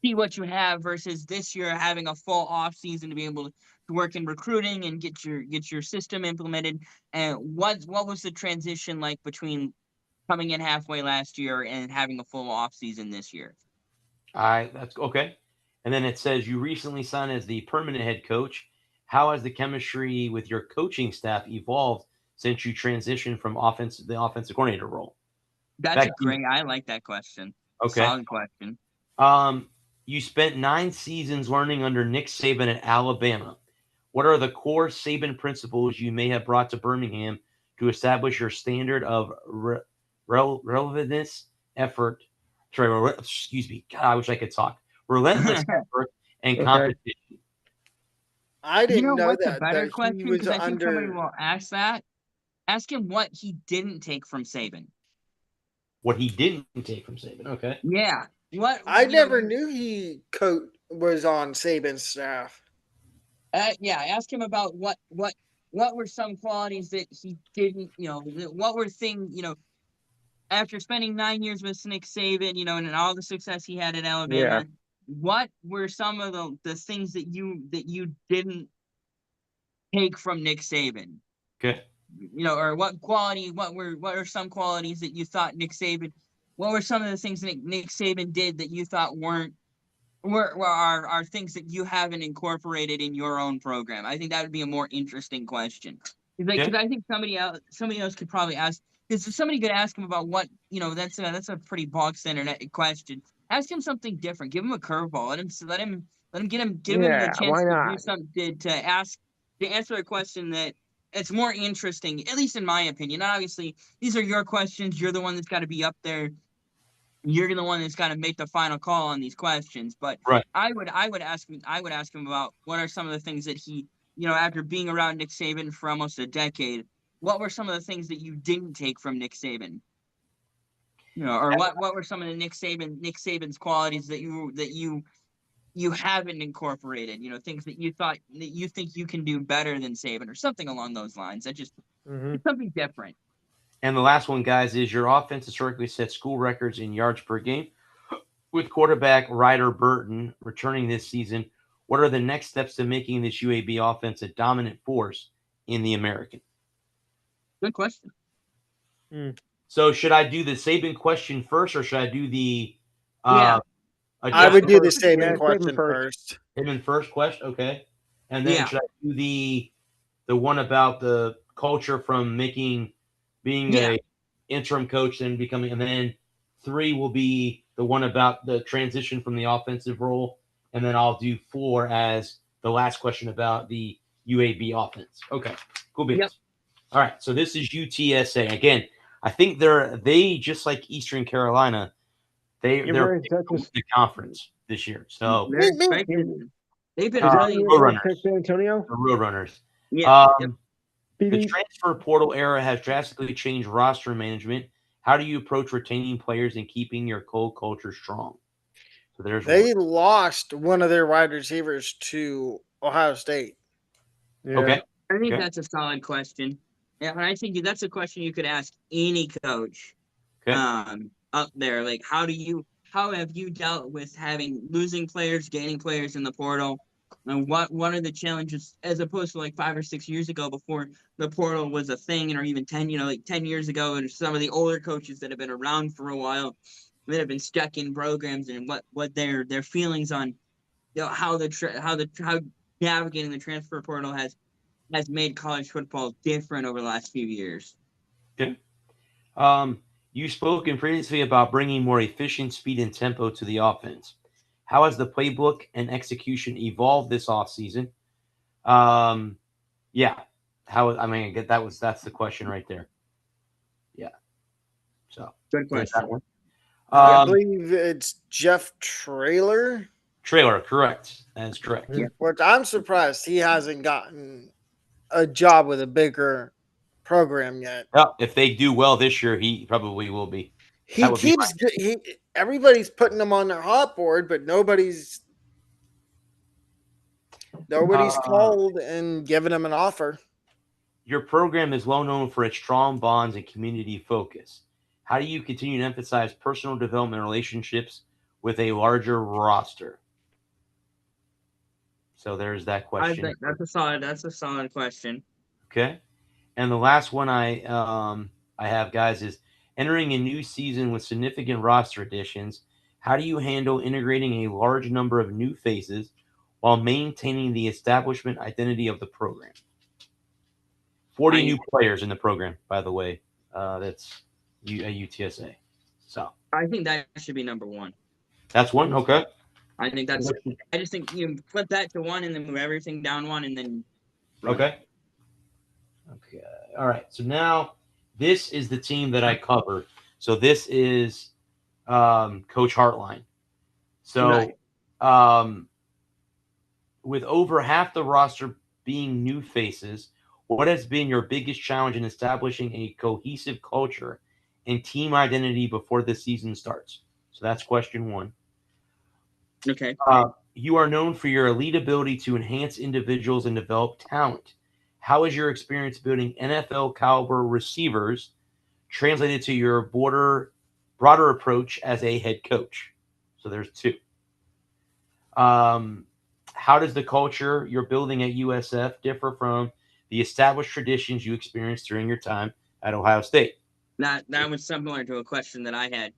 see what you have versus this year having a full off season to be able to work in recruiting and get your system implemented. And what was the transition like between coming in halfway last year and having a full off season this year? That's okay. And then it says you recently signed as the permanent head coach. How has the chemistry with your coaching staff evolved since you transitioned from the offensive coordinator role? That's a great. I like that question. Okay. Solid question. You spent 9 seasons learning under Nick Saban at Alabama. What are the core Saban principles you may have brought to Birmingham to establish your standard of relevantness, effort? Sorry, excuse me. God, I wish I could talk. Relentless effort and competition. I didn't know what's a that better he question? was Because I think somebody under. will ask that. Ask him what he didn't take from Saban. What he didn't take from Saban. Okay. Yeah. What I never knew he was on Saban's staff. Ask him about what were some qualities that he didn't, what were things, after spending 9 years with Nick Saban, and all the success he had at Alabama, what were some of the things that you didn't take from Nick Saban? Okay. Or what are some qualities that you thought Nick Saban, what were some of the things that Nick Saban did that you thought are things that you haven't incorporated in your own program? I think that would be a more interesting question. Because I think somebody else could probably ask. Because somebody could ask him about what that's a pretty bog standard question. Ask him something different. Give him a curveball. Let him give him the chance why to not? do something to answer a question that it's more interesting, at least in my opinion. Obviously, these are your questions. You're the one that's got to be up there. You're the one that's got to make the final call on these questions. But right. I would ask him about what are some of the things that he, after being around Nick Saban for almost a decade, what were some of the things that you didn't take from Nick Saban? Or what were some of the Nick Saban's qualities that you haven't incorporated? Things that you thought that you think you can do better than Saban, or something along those lines. That just something different. And the last one, guys, is your offense historically set school records in yards per game. With quarterback Ryder Burton returning this season, what are the next steps to making this UAB offense a dominant force in the American? Good question. So should I do the Saban question first, or should I do the I would do the Saban question first. Saban first question, okay. And then should I do the one about the culture from being a interim coach and becoming, and then 3 will be the one about the transition from the offensive role, and then I'll do 4 as the last question about the UAB offense. Okay, cool beans. Yep. All right, so this is UTSA again. I think they just like Eastern Carolina. They're the conference this year, so they've been Roadrunners. San Antonio. The Roadrunners. Yeah. The transfer portal era has drastically changed roster management. How do you approach retaining players and keeping your culture strong? So they lost one of their wide receivers to Ohio State. Yeah. Okay. I think that's a solid question. Yeah, and I think that's a question you could ask any coach up there. Like, how have you dealt with losing players, gaining players in the portal? And what are the challenges as opposed to like 5 or 6 years ago before the portal was a thing, or even 10 years ago, and some of the older coaches that have been around for a while that have been stuck in programs, and what their feelings on how navigating the transfer portal has made college football different over the last few years. Okay. You've spoken previously about bringing more efficient speed and tempo to the offense. How has the playbook and execution evolved this offseason? Yeah. That's the question right there. Yeah. So Good question. I believe it's Jeff Traylor. Trailer, correct. That is correct. Yeah. Which I'm surprised he hasn't gotten a job with a bigger program yet. Well, if they do well this year, he probably will be. He keeps everybody's putting him on their hot board, but nobody's called and given him an offer. Your program is well known for its strong bonds and community focus. How do you continue to emphasize personal development relationships with a larger roster? So there's that question. I think that's a solid question. Okay. And the last one I have, guys, is entering a new season with significant roster additions. How do you handle integrating a large number of new faces while maintaining the establishment identity of the program? 40 new players in the program, by the way. That's a UTSA. So I think that should be number one. That's one? Okay. I just think you flip that to one and then move everything down one and then Okay. All right. So now this is the team that I covered. So this is Coach Hartline. So with over half the roster being new faces, what has been your biggest challenge in establishing a cohesive culture and team identity before the season starts? So that's question one. Okay. You are known for your elite ability to enhance individuals and develop talent. How has your experience building NFL caliber receivers translated to your broader approach as a head coach? So there's two. How does the culture you're building at USF differ from the established traditions you experienced during your time at Ohio State? That was similar to a question that I had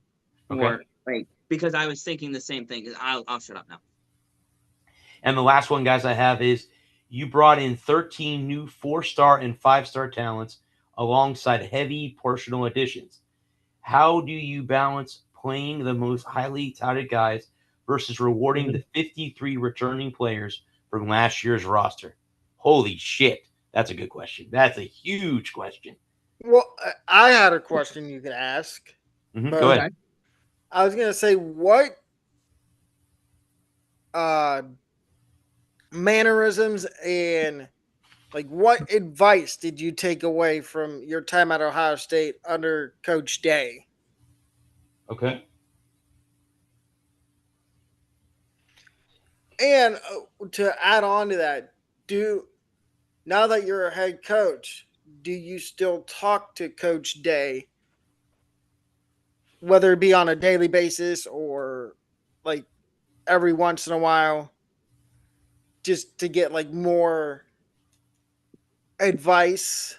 because I was thinking the same thing. I'll shut up now. And the last one, guys, I have is you brought in 13 new 4-star and 5-star talents alongside heavy personal additions. How do you balance playing the most highly touted guys versus rewarding the 53 returning players from last year's roster? Holy shit. That's a good question. That's a huge question. Well, I had a question you could ask. Go ahead. I was going to say, what mannerisms and what advice did you take away from your time at Ohio State under Coach Day? Okay. And to add on to that, now that you're a head coach, do you still talk to Coach Day, whether it be on a daily basis or every once in a while, just to get more advice?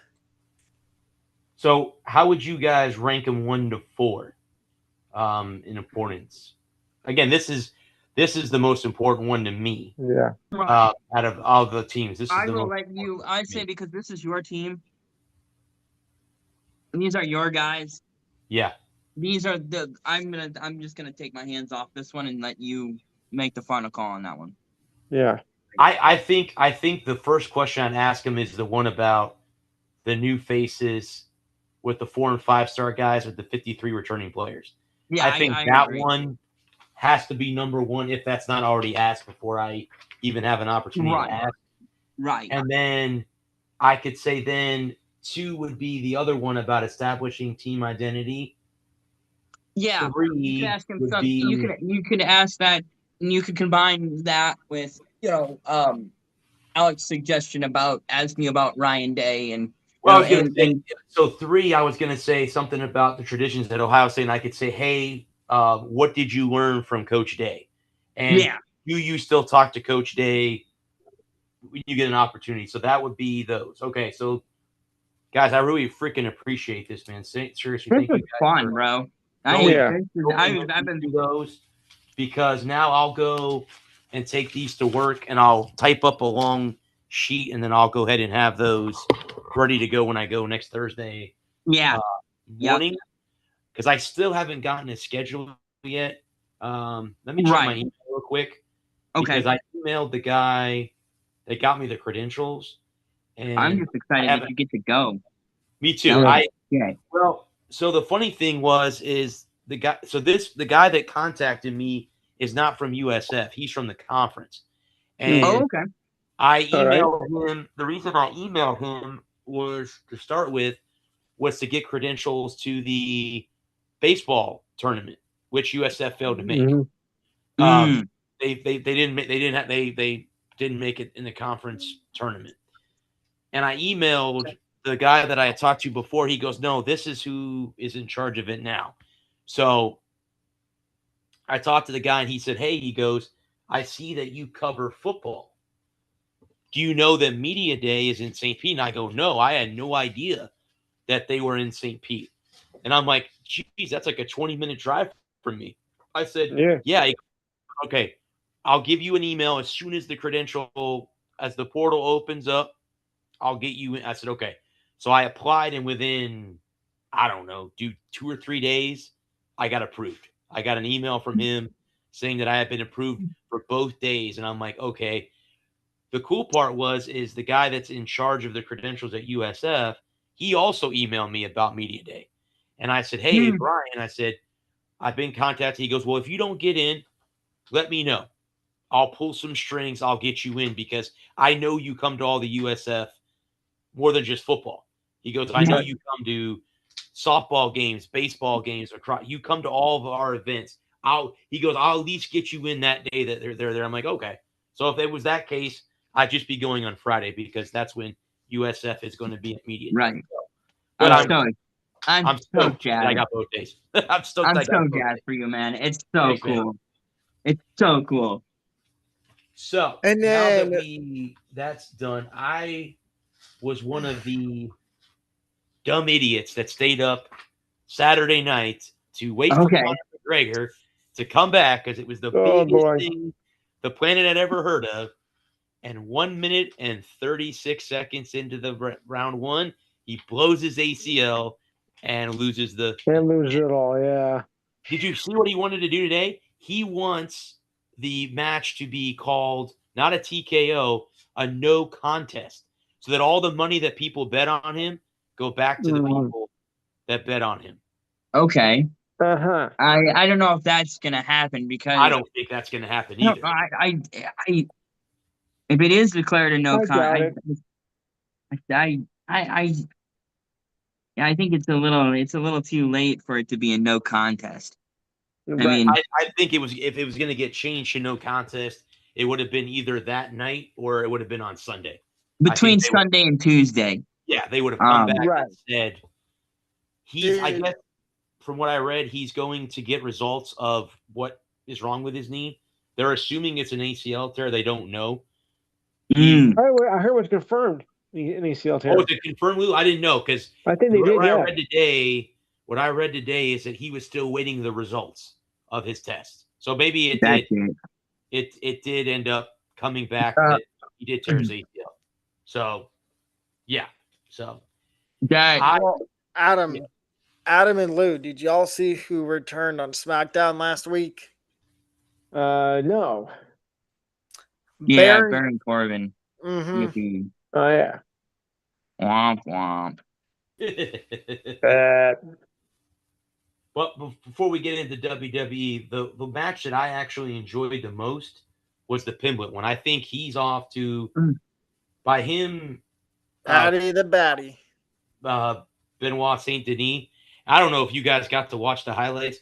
So how would you guys rank them 1 to 4 in importance? Again, this is the most important one to me. Yeah. Out of all the teams, this is I the will most. let you. I say because this is your team. These are your guys. Yeah. These are the. I'm just gonna take my hands off this one and let you make the final call on that one. Yeah. I think the first question I'd ask him is the one about the new faces with the 4 and 5-star guys with the 53 returning players. Yeah, I think that one has to be number one if that's not already asked before I even have an opportunity to ask. Right. And then I could say then 2 would be the other one about establishing team identity. Yeah, 3 you can ask him would something. be, You could ask that, and you could combine that with Alex's suggestion about asking about Ryan Day and. So 3, I was going to say something about the traditions at Ohio State, and I could say, hey, what did you learn from Coach Day? And do you still talk to Coach Day when you get an opportunity? So that would be those. Okay, so guys, I really freaking appreciate this, man. Seriously, thank you guys. Fun, bro. I've been through those because now I'll go and take these to work, and I'll type up a long sheet, and then I'll go ahead and have those ready to go when I go next Thursday Yeah. morning, because I still haven't gotten a schedule yet. Let me check my email real quick. Okay. Because I emailed the guy that got me the credentials, and I'm just excited that you get to go. Me too. Well, so the funny thing is the guy that contacted me is not from USF. He's from the conference. And okay. I emailed him. The reason I emailed him was to start with was to get credentials to the baseball tournament, which USF failed to make. They didn't make it in the conference tournament. And I emailed the guy that I had talked to before. He goes, no, this is who is in charge of it now. So I talked to the guy, and he said, hey, he goes, I see that you cover football. Do you know that Media Day is in St. Pete? And I go, no, I had no idea that they were in St. Pete. And I'm like, geez, that's like a 20-minute drive from me. I said, yeah. Okay, I'll give you an email as soon as the portal opens up. I'll get you in. I said, okay. So I applied, and within, I don't know, 2 or 3 days, I got approved. I got an email from him saying that I had been approved for both days. And I'm like, okay. The cool part is the guy that's in charge of the credentials at USF, he also emailed me about Media Day. And I said, hey, Brian, I said, I've been contacted. He goes, well, if you don't get in, let me know. I'll pull some strings. I'll get you in because I know you come to all the USF more than just football. He goes, I know you come to softball games, baseball games, you come to all of our events. He goes, I'll at least get you in that day that they're there. I'm like, okay. So if it was that case, I'd just be going on Friday because that's when USF is going to be at Media. Right. But I'm stoked jazzed. I got both days. I'm stoked. I'm so jazzed for you, man. It's so cool. Man. It's so cool. So and then now that that's done, I was one of the dumb idiots that stayed up Saturday night to wait for Conor McGregor to come back because it was the biggest thing the planet had ever heard of. And 1 minute and 36 seconds into the round one, he blows his ACL and loses it all. Yeah. Did you see what he wanted to do today? He wants the match to be called not a TKO, a no contest, so that all the money that people bet on him go back to the people that bet on him. Okay. I don't know if that's gonna happen because I don't think that's gonna happen either. If it is declared a no contest, I think it's a little too late for it to be a no contest. I mean, I think if it was going to get changed to no contest, it would have been either that night or it would have been on Sunday. Between Sunday and Tuesday. Yeah, they would have come back and said I guess from what I read, he's going to get results of what is wrong with his knee. They're assuming it's an ACL tear. They don't know. I heard it was confirmed. An ACL tear. Oh, is it confirmed, Lou? I didn't know because I think they did. What I read today is that he was still waiting the results of his test. So maybe it did end up coming back that he did tear his ACL. So, yeah. So, Adam and Lou, did y'all see who returned on SmackDown last week? No. Yeah, Baron Corbin. Mm-hmm. Oh yeah. Womp womp. But before we get into WWE, the match that I actually enjoyed the most was the Pimblett one. I think he's off to by him. Patty the Batty. Benoit Saint Denis. I don't know if you guys got to watch the highlights.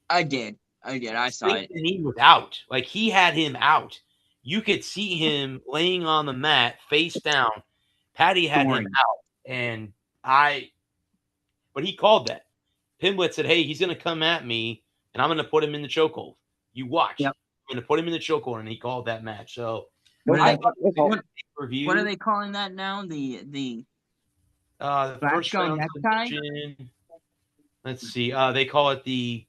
I did. I saw it. Denis was out. Like he had him out. You could see him laying on the mat, face down. Patty had him out, but he called that. Pimblett said, "Hey, he's going to come at me, and I'm going to put him in the chokehold. You watch. Yep. I'm going to put him in the chokehold," and he called that match. So, what are they calling that now? The first round submission. Let's see. They call it the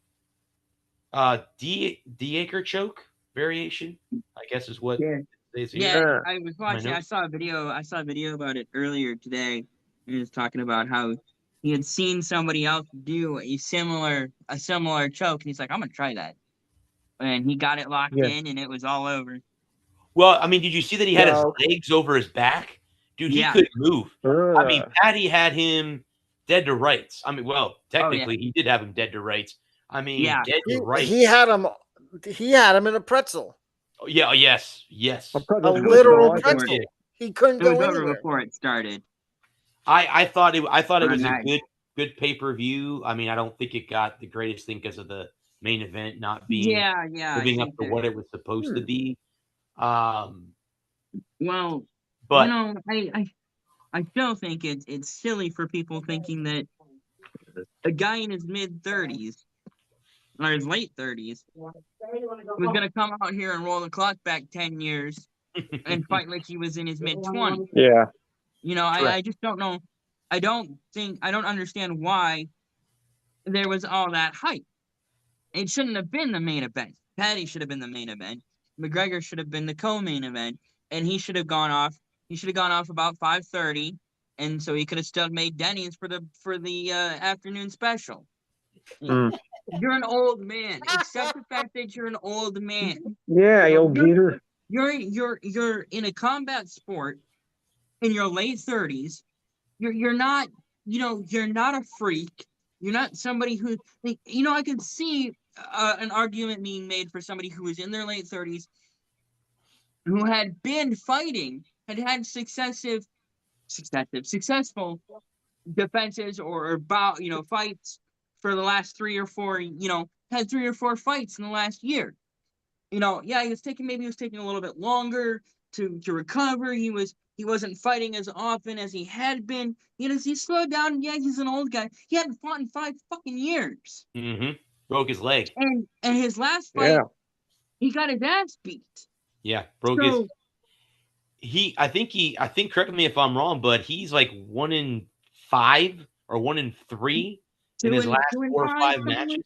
D-acre choke. variation, I guess is what they say. Yeah, I was watching. know. I saw a video. I saw a video about it earlier today. He was talking about how he had seen somebody else do a similar choke, and he's like, "I'm gonna try that." And he got it locked Yeah. in, and it was all over. Well, I mean, did you see that he had his No. legs over his back? Dude, he Yeah. couldn't move. I mean, Ugh. Patty had him dead to rights. I mean, well, technically, yeah. he did have him dead to rights. I mean, Yeah. dead to rights. He had him. He had him in a pretzel, Oh, yeah, yes. A a pretzel's literal pretzel, I think. pretzel. He couldn't It was go over anywhere. before it started. I thought it was a Nice. good pay-per-view. I mean, I don't think it got the greatest thing because of the main event not being Yeah. I living up think to that. what it was supposed to be. Well, But I still think it's silly for people thinking that a guy in his mid-30s or his late 30s was gonna come out here and roll the clock back 10 years and fight like he was in his mid-20s. Yeah. I just don't know. I don't understand why there was all that hype. It shouldn't have been the main event. Patty should have been the main event. McGregor should have been the co-main event, and he should have gone off. He should have gone off about 5:30, and so he could have still made Denny's for the afternoon special. Mm. You're an old man. Accept the fact that you're an old man. Yeah, you old geezer. You're in a combat sport in your late 30s. You're not you're not a freak. You're not somebody who I can see an argument being made for somebody who was in their late 30s who had been fighting, had successful defenses or bout fights for the last 3 or 4 had 3 or 4 fights in the last year. Yeah, he was taking a little bit longer to recover. He wasn't fighting as often as he had been. He slowed down. Yeah, he's an old guy. He hadn't fought in 5 fucking years. Mm-hmm. Broke his leg. And his last fight, he got his ass beat. Yeah, broke his. I think correct me if I'm wrong, but he's like 1 in 5 or 1 in 3 in his last 4 or 5 matches.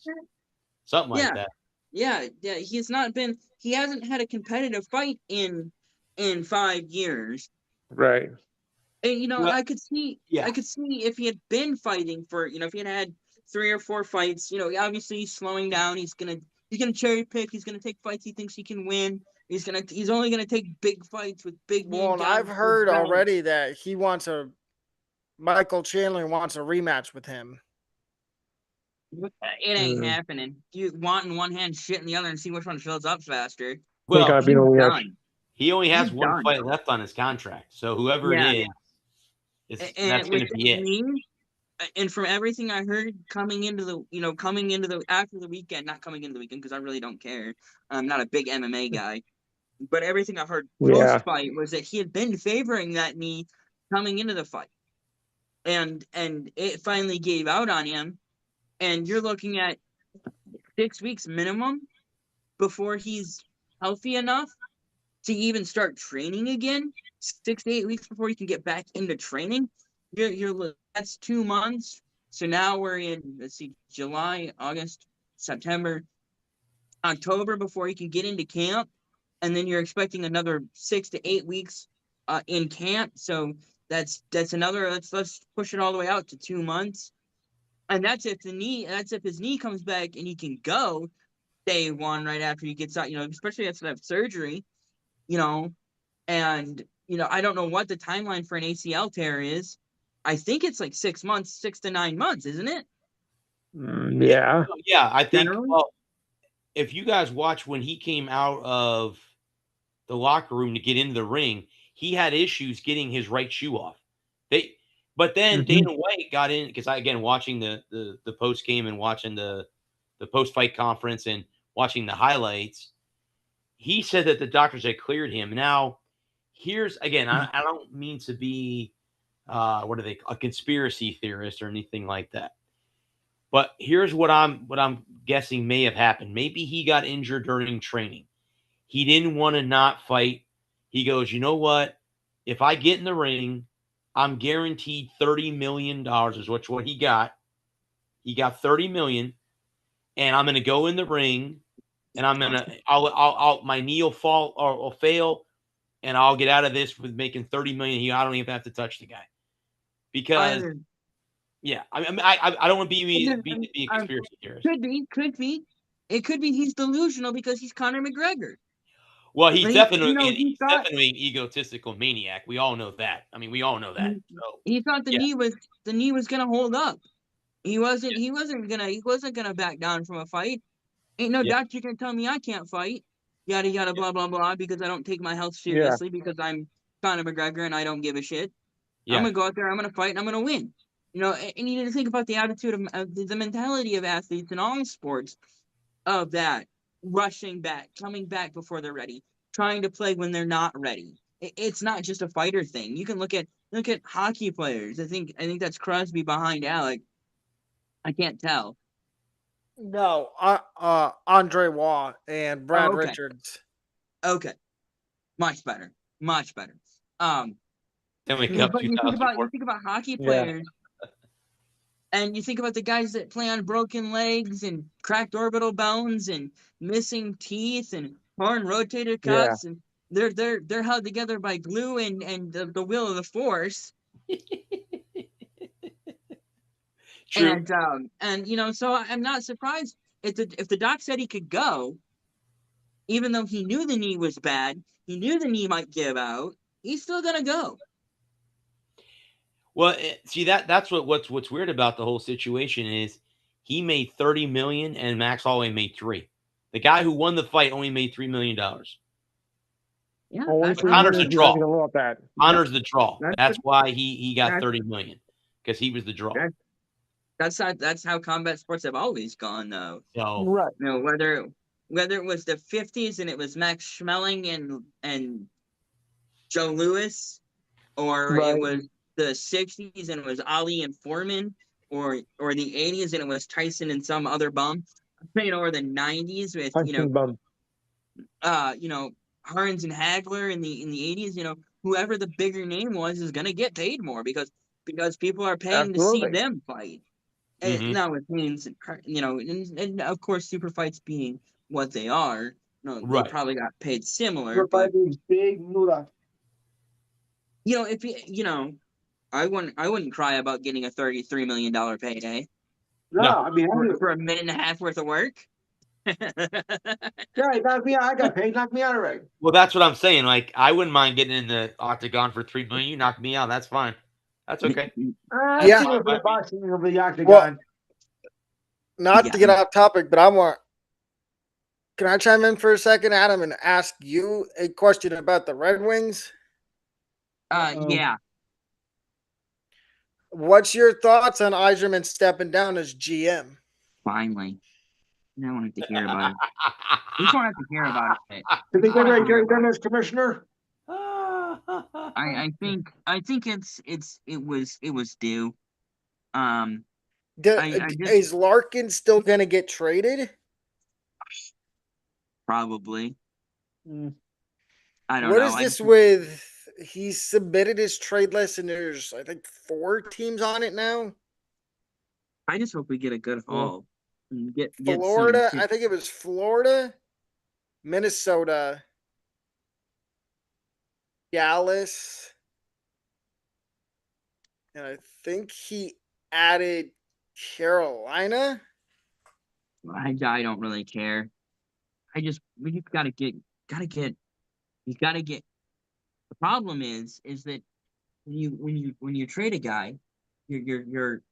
Something like that. Yeah, he hasn't had a competitive fight in 5 years. Right. And I could see if he had been fighting for, if he had 3 or 4 fights, obviously he's slowing down. He's gonna cherry pick. He's gonna take fights he thinks he can win. He's only gonna take big fights with big name guys. Well, I've heard already that Michael Chandler wants a rematch with him. It ain't happening. You want in one hand, shit in the other, and see which one fills up faster. Well, he's done. He only has one fight left on his contract, so whoever it is, that's going to be it. And from everything I heard coming into the after the weekend, not coming into the weekend because I really don't care. I'm not a big MMA guy, but everything I heard post fight was that he had been favoring that knee coming into the fight, and it finally gave out on him. And you're looking at 6 weeks minimum before he's healthy enough to even start training again. 6 to 8 weeks before he can get back into training. That's 2 months. So now we're in, July, August, September, October before he can get into camp. And then you're expecting another 6 to 8 weeks in camp. So that's another, let's push it all the way out to 2 months. And that's if his knee comes back and he can go day one right after he gets out, especially after that surgery, and, I don't know what the timeline for an ACL tear is. I think it's like 6 months, 6 to 9 months, isn't it? Yeah. Yeah, I think, well, if you guys watch when he came out of the locker room to get into the ring, he had issues getting his right shoe off. But then Dana White got in because watching the post game and watching the post fight conference and watching the highlights, he said that the doctors had cleared him. Now, here's again, I don't mean to be a conspiracy theorist or anything like that, but here's what I'm guessing may have happened. Maybe he got injured during training. He didn't want to not fight. He goes, you know what? If I get in the ring, I'm guaranteed $30 million is what he got. He got $30 million, and I'm going to go in the ring, and my knee will fall or fail, and I'll get out of this with making $30 million. I don't even have to touch the guy because I don't want to be a conspiracy theorist. Could be. It could be he's delusional because he's Conor McGregor. Well, he's definitely an egotistical maniac. We all know that. I mean, we all know that. So, he thought the knee was gonna hold up. He wasn't gonna back down from a fight. Ain't no doctor can tell me I can't fight. Yada yada blah blah blah because I don't take my health seriously because I'm Conor McGregor and I don't give a shit. Yeah. I'm gonna go out there, I'm gonna fight, and I'm gonna win. And you need to think about the attitude of the mentality of athletes in all sports, of that rushing back, coming back before they're ready, trying to play when they're not ready. It's not just a fighter thing. You can look at hockey players. I think that's Crosby behind Alec. I can't tell. No, Andre Waugh and Brad Richards. Okay, much better. Stanley Cup, but you think about hockey players, and you think about the guys that play on broken legs and cracked orbital bones and missing teeth and torn rotator cuffs, and they're held together by glue and the will of the force. True. And so I'm not surprised if the doc said he could go, even though he knew the knee was bad, he knew the knee might give out, he's still gonna go. Well, see that's what's weird about the whole situation is he made $30 million and Max Holloway made $3 million. The guy who won the fight only made $3 million. Yeah, Conor's the draw. Conor's the draw. That's why he got $30 million because he was the draw. That's how combat sports have always gone, though. So whether it was the 50s and it was Max Schmeling and Joe Louis, or it was the 60s and it was Ali and Foreman, or the 80s and it was Tyson and some other bum, or the 90s with Hearns and Hagler in the 80s, whoever the bigger name was is gonna get paid more because people are paying to see them fight. And now it means, and of course, super fights being what they are, they probably got paid similar. But big moolah. If I wouldn't cry about getting a $33 million payday. No, I mean for a minute and a half worth of work. Knock me out. I got paid. Knock me out already. Well, that's what I'm saying. Like, I wouldn't mind getting in the octagon for $3 million. You knock me out, that's fine. That's okay. The boxing over the octagon. Not to get off topic, but can I chime in for a second, Adam, and ask you a question about the Red Wings? Yeah. What's your thoughts on Yzerman stepping down as GM? Finally. I don't have to hear about it. We don't have to hear about it. Did they get ready to get as commissioner? I think it was due. Is Larkin still going to get traded? Probably. I don't know. What is this with? He submitted his trade list, and there's, I think, 4 teams on it now. I just hope we get a good haul. Get Florida. I think it was Florida, Minnesota, Dallas, and I think he added Carolina. I don't really care. We just gotta get. The problem is that when you trade a guy, you're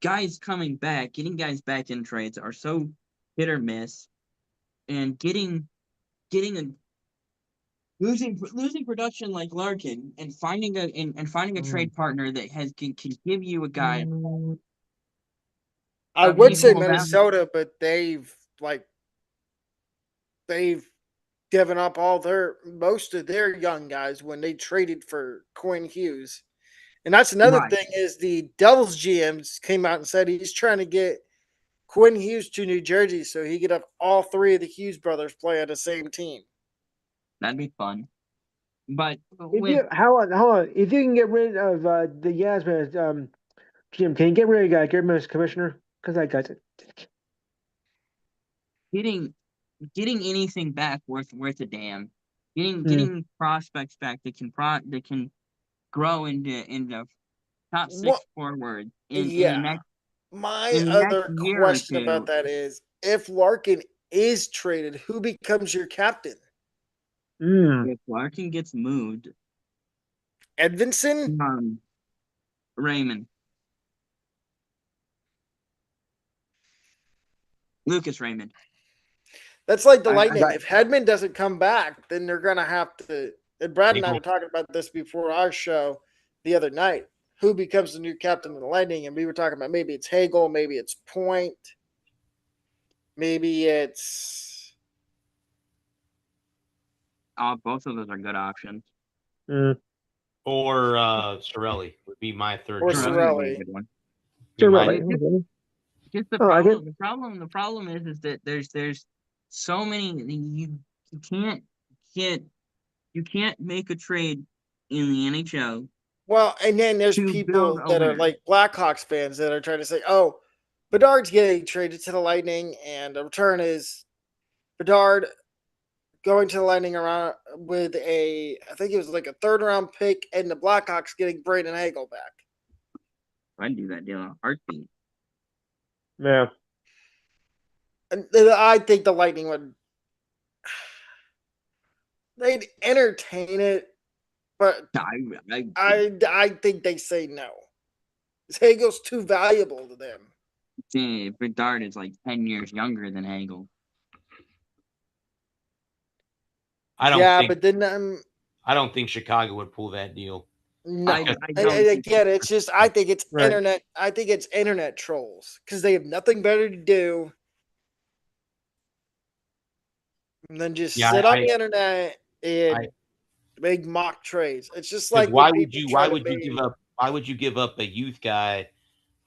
guys coming back, getting guys back in trades are so hit or miss, and losing production like Larkin and finding a trade partner that can give you a guy. I would say Minnesota, but they've given up most of their young guys when they traded for Quinn Hughes. And that's another thing is the Devils GMs came out and said he's trying to get Quinn Hughes to New Jersey so he could have all 3 of the Hughes brothers play on the same team. That'd be fun. But hold on. If you can get rid of the Yasmin GM, can you get rid of German as commissioner? Because I got it. getting anything back worth a damn. Getting prospects back that can grow into top six forward in the next My other year or question two. about that is, if Larkin is traded, who becomes your captain? If Larkin gets moved, Edvinson? Raymond. Lucas Raymond. That's like the Lightning. If Hedman doesn't come back, then they're going to have to. And Brad and I were talking about this before our show the other night. Who becomes the new captain of the Lightning? And we were talking about maybe it's Hagel, maybe it's Point, maybe it's. Both of those are good options. Or Cirelli would be my third. Or choice. Cirelli. Just the problem. The problem is that there's so many you can't make a trade in the NHL. Well, and then there's people that are like Blackhawks fans that are trying to say, "Oh, Bedard's getting traded to the Lightning, and the return is Bedard going to the Lightning around with I think it was like a 3rd-round pick, and the Blackhawks getting Braden Hagel back." I'd do that deal in a heartbeat. Yeah. And I think the Lightning would. They'd entertain it, but I think they say no. Hagel's too valuable to them. Bedard is like 10 years younger than Hagel. I don't think Chicago would pull that deal. No, again, it's just I think it's internet. I think it's internet trolls because they have nothing better to do than just sit on the internet and make mock trades. It's just like why would you give up a youth guy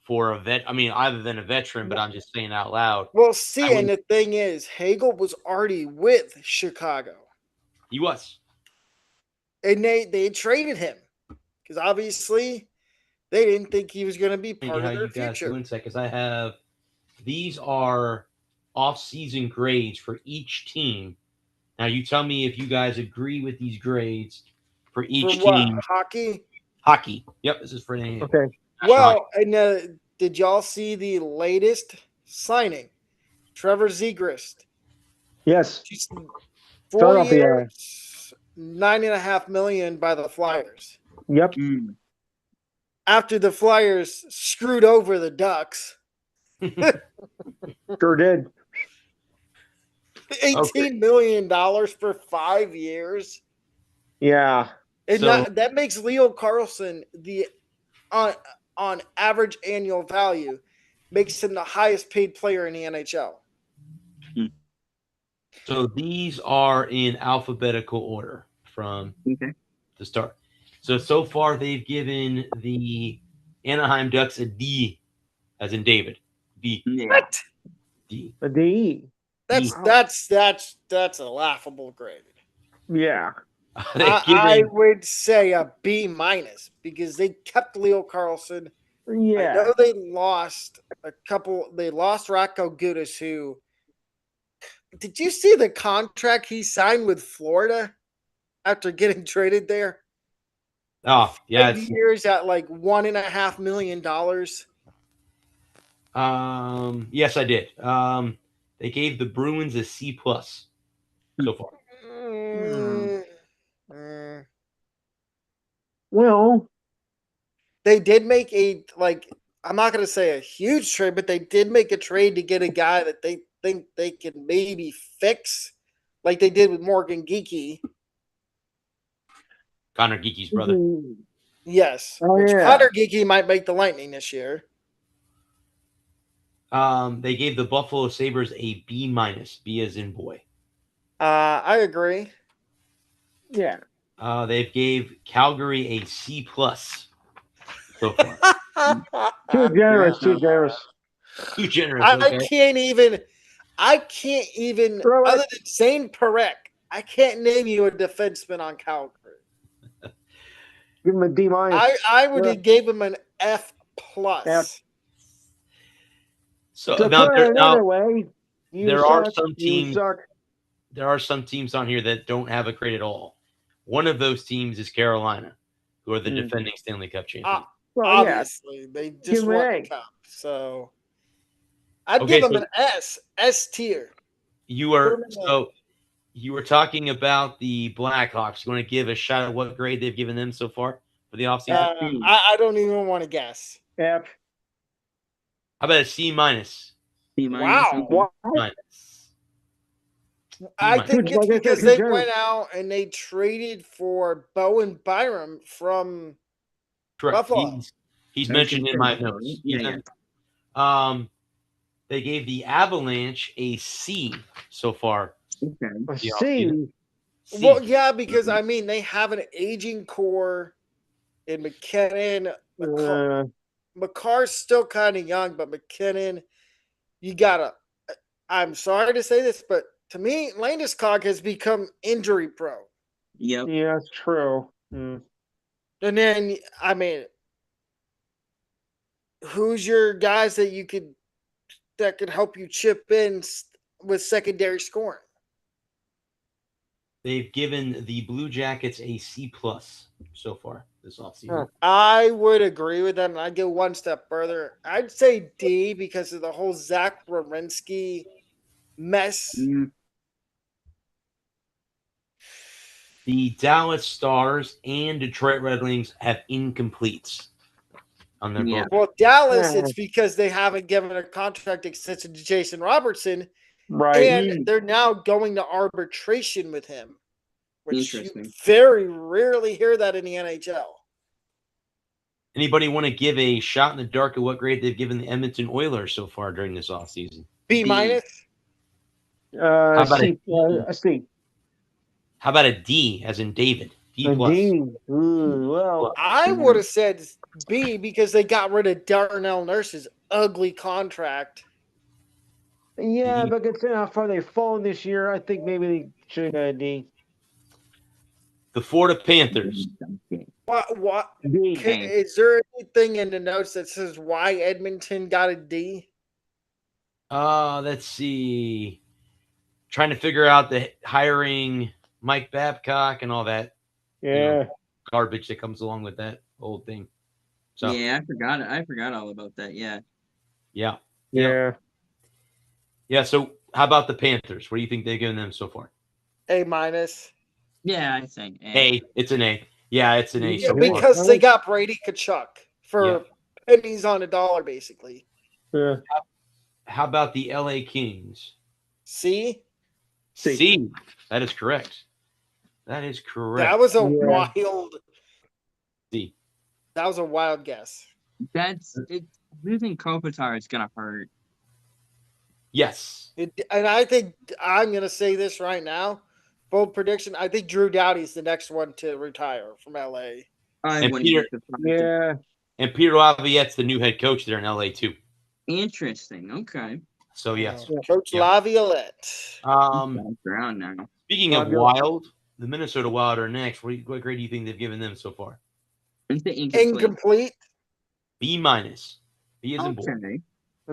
for a vet? I mean, other than a veteran, but I'm just saying out loud. Well, see, and the thing is, Hagel was already with Chicago. He was, and they traded him because obviously they didn't think he was going to be part of their future. Because these are off-season grades for each team. Now, you tell me if you guys agree with these grades for each team. Hockey? Hockey. Yep, this is for the Okay. Well, and did y'all see the latest signing? Trevor Zegras. Yes. 4 years, $9.5 million by the Flyers. Yep. After the Flyers screwed over the Ducks. Sure did. $18 million for 5 years. Yeah. And that makes Leo Carlson on average annual value makes him the highest paid player in the NHL. So these are in alphabetical order from the start. So far they've given the Anaheim Ducks a D, as in David. D. What? D. A D. That's a laughable grade. Yeah. I would say a B- because they kept Leo Carlson. Yeah. I know they lost a couple. They lost Ratko Gudas, who. Did you see the contract he signed with Florida after getting traded there? Oh, yeah. 5 years at like $1.5 million. Yes, I did. They gave the Bruins a C+ so far. Well, they did make I'm not going to say a huge trade, but they did make a trade to get a guy that they think they can maybe fix, like they did with Morgan Geekie. Conor Geekie's brother. Yes. Conor Geekie might make the Lightning this year. They gave the Buffalo Sabres a B-, B as in boy. I agree. Yeah. They gave Calgary a C+ so far. Too generous. Too generous. I can't even other than Zane Parekh, I can't name you a defenseman on Calgary. Give him a D-. I would have gave him an F+. F. So to put it another way, there are some You teams. suck. There are some teams on here that don't have a grade at all. One of those teams is Carolina, who are the defending Stanley Cup champions. Well, Obviously, they Give just him an won A. the cup. So I'd Okay, give them so- an S tier. You Put are 'em in the- so you were talking about the Blackhawks. You want to give a shot at what grade they've given them so far for the offseason? I don't even want to guess. F. How about a C minus? C minus. Wow. What? Minus. I minus. think Like it's I said, because they Jones. went out and they traded for Bowen Byram from Correct. Buffalo. He's That's mentioned in my interesting. notes. Yeah. They gave the Avalanche a C so far. Okay. A The C. offseason. C. Well, yeah, because I mean they have an aging core in McKinnon. McCarr's still kind of young, but McKinnon, you gotta. I'm sorry to say this, but to me, Landeskog has become injury prone. Yep. Yeah, that's true. Mm. And then, I mean, who's your guys that could help you chip in with secondary scoring? They've given the Blue Jackets a C plus so far this offseason. I would agree with that, and I'd go one step further. I'd say D because of the whole Zach Werenski mess. Mm, The Dallas Stars and Detroit Red Wings have incompletes on their Yeah. book. Well, Dallas, it's because they haven't given a contract extension to Jason Robertson, Right. and they're now going to arbitration with him, which you Interesting. very rarely hear that in the NHL. Anybody want to give a shot in the dark at what grade they've given the Edmonton Oilers so far during this offseason? B minus. How about C. A C. How about a D, as in David? D A plus. D. Ooh, well, I would have said B because they got rid of Darnell Nurse's ugly contract. yeah, D. but considering how far they've fallen this year, I think maybe they should have got a D. The Florida Panthers. What? D. Is there anything in the notes that says why Edmonton got a D? Let's see. Trying to figure out the hiring Mike Babcock and all that Yeah. garbage that comes along with that whole thing. So Yeah, I forgot all about that. Yeah. yeah. So how about the Panthers? What do you think they've given them so far? A minus. Yeah, I think A. It's an A. Yeah, it's an A. Yeah, So because far. they got Brady Kachuk for pennies on a dollar, basically. Yeah. How about the LA Kings? C. C. That is correct. That is correct. That was a wild. C. That was a wild guess. That's it. Losing Kopitar is gonna hurt. Yes. And I think I'm going to say this right now. Bold prediction. I think Drew Doughty's the next one to retire from LA. And Peter Lavier's the new head coach there in LA too. Interesting. Okay. So yes. Coach Laviolette. Ground now. Speaking of wild, the Minnesota Wild are next. What grade do you think they've given them so far? Incomplete. B minus. B is in boy.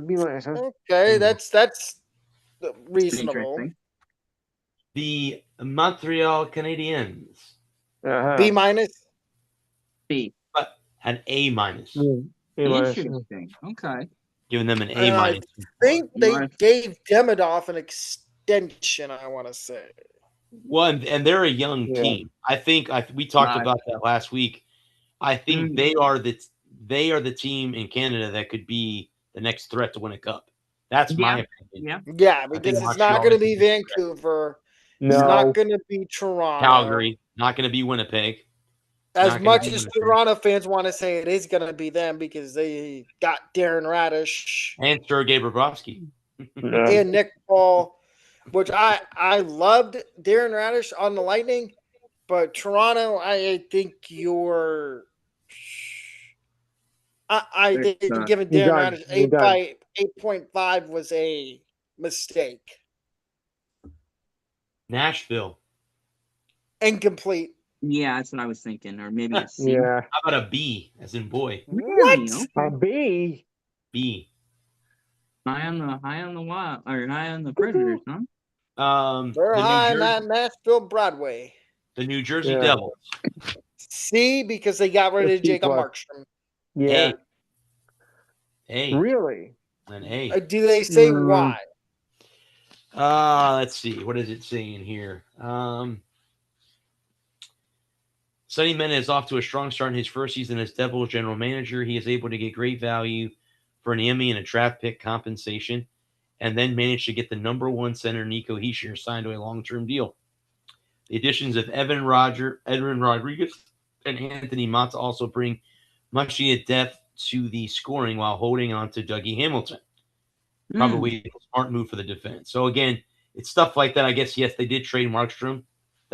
B minus. Huh? Okay, that's reasonable. The Montreal Canadiens. B minus. B. But an A minus. Interesting. Okay. Giving them an A minus. I think they gave Demidov an extension, I want to say. Well, and they're a young team. I think we talked about that last week. I think they are the team in Canada that could be the next threat to win a cup. That's my opinion. Yeah, because it's not going to be Vancouver. No. It's not going to be Toronto. Calgary. Not going to be Winnipeg. As much as Toronto fans want to say it is going to be them because they got Darren Radish and Sergei Bobrovsky and Nick Paul, which I loved Darren Radish on the Lightning, but Toronto, I think you're. I think giving Darren Radish 8.5 was a mistake. Nashville. Incomplete. Yeah, that's what I was thinking. Or maybe a C. Yeah. How about a B, as in boy? What? A B? B. High on the wild or high on the Predators, huh? They're The New high on Jersey, that Nashville Broadway. the New Jersey Yeah. Devils. C, because they got rid It's of Jacob C+. Markstrom. Yeah. Really? Really? An A. Do they say Mm. why? Let's see. What is it saying here? Sonny Mena is off to a strong start in his first season as Devils general manager. He is able to get great value for an Emmy and a draft pick compensation, and then managed to get the number one center Nico Hischier signed to a long-term deal. The additions of Edwin Rodriguez and Anthony Mata also bring much needed depth to the scoring while holding on to Dougie Hamilton. Probably a smart move for the defense. So again, it's stuff like that. I guess yes, they did trade Markstrom.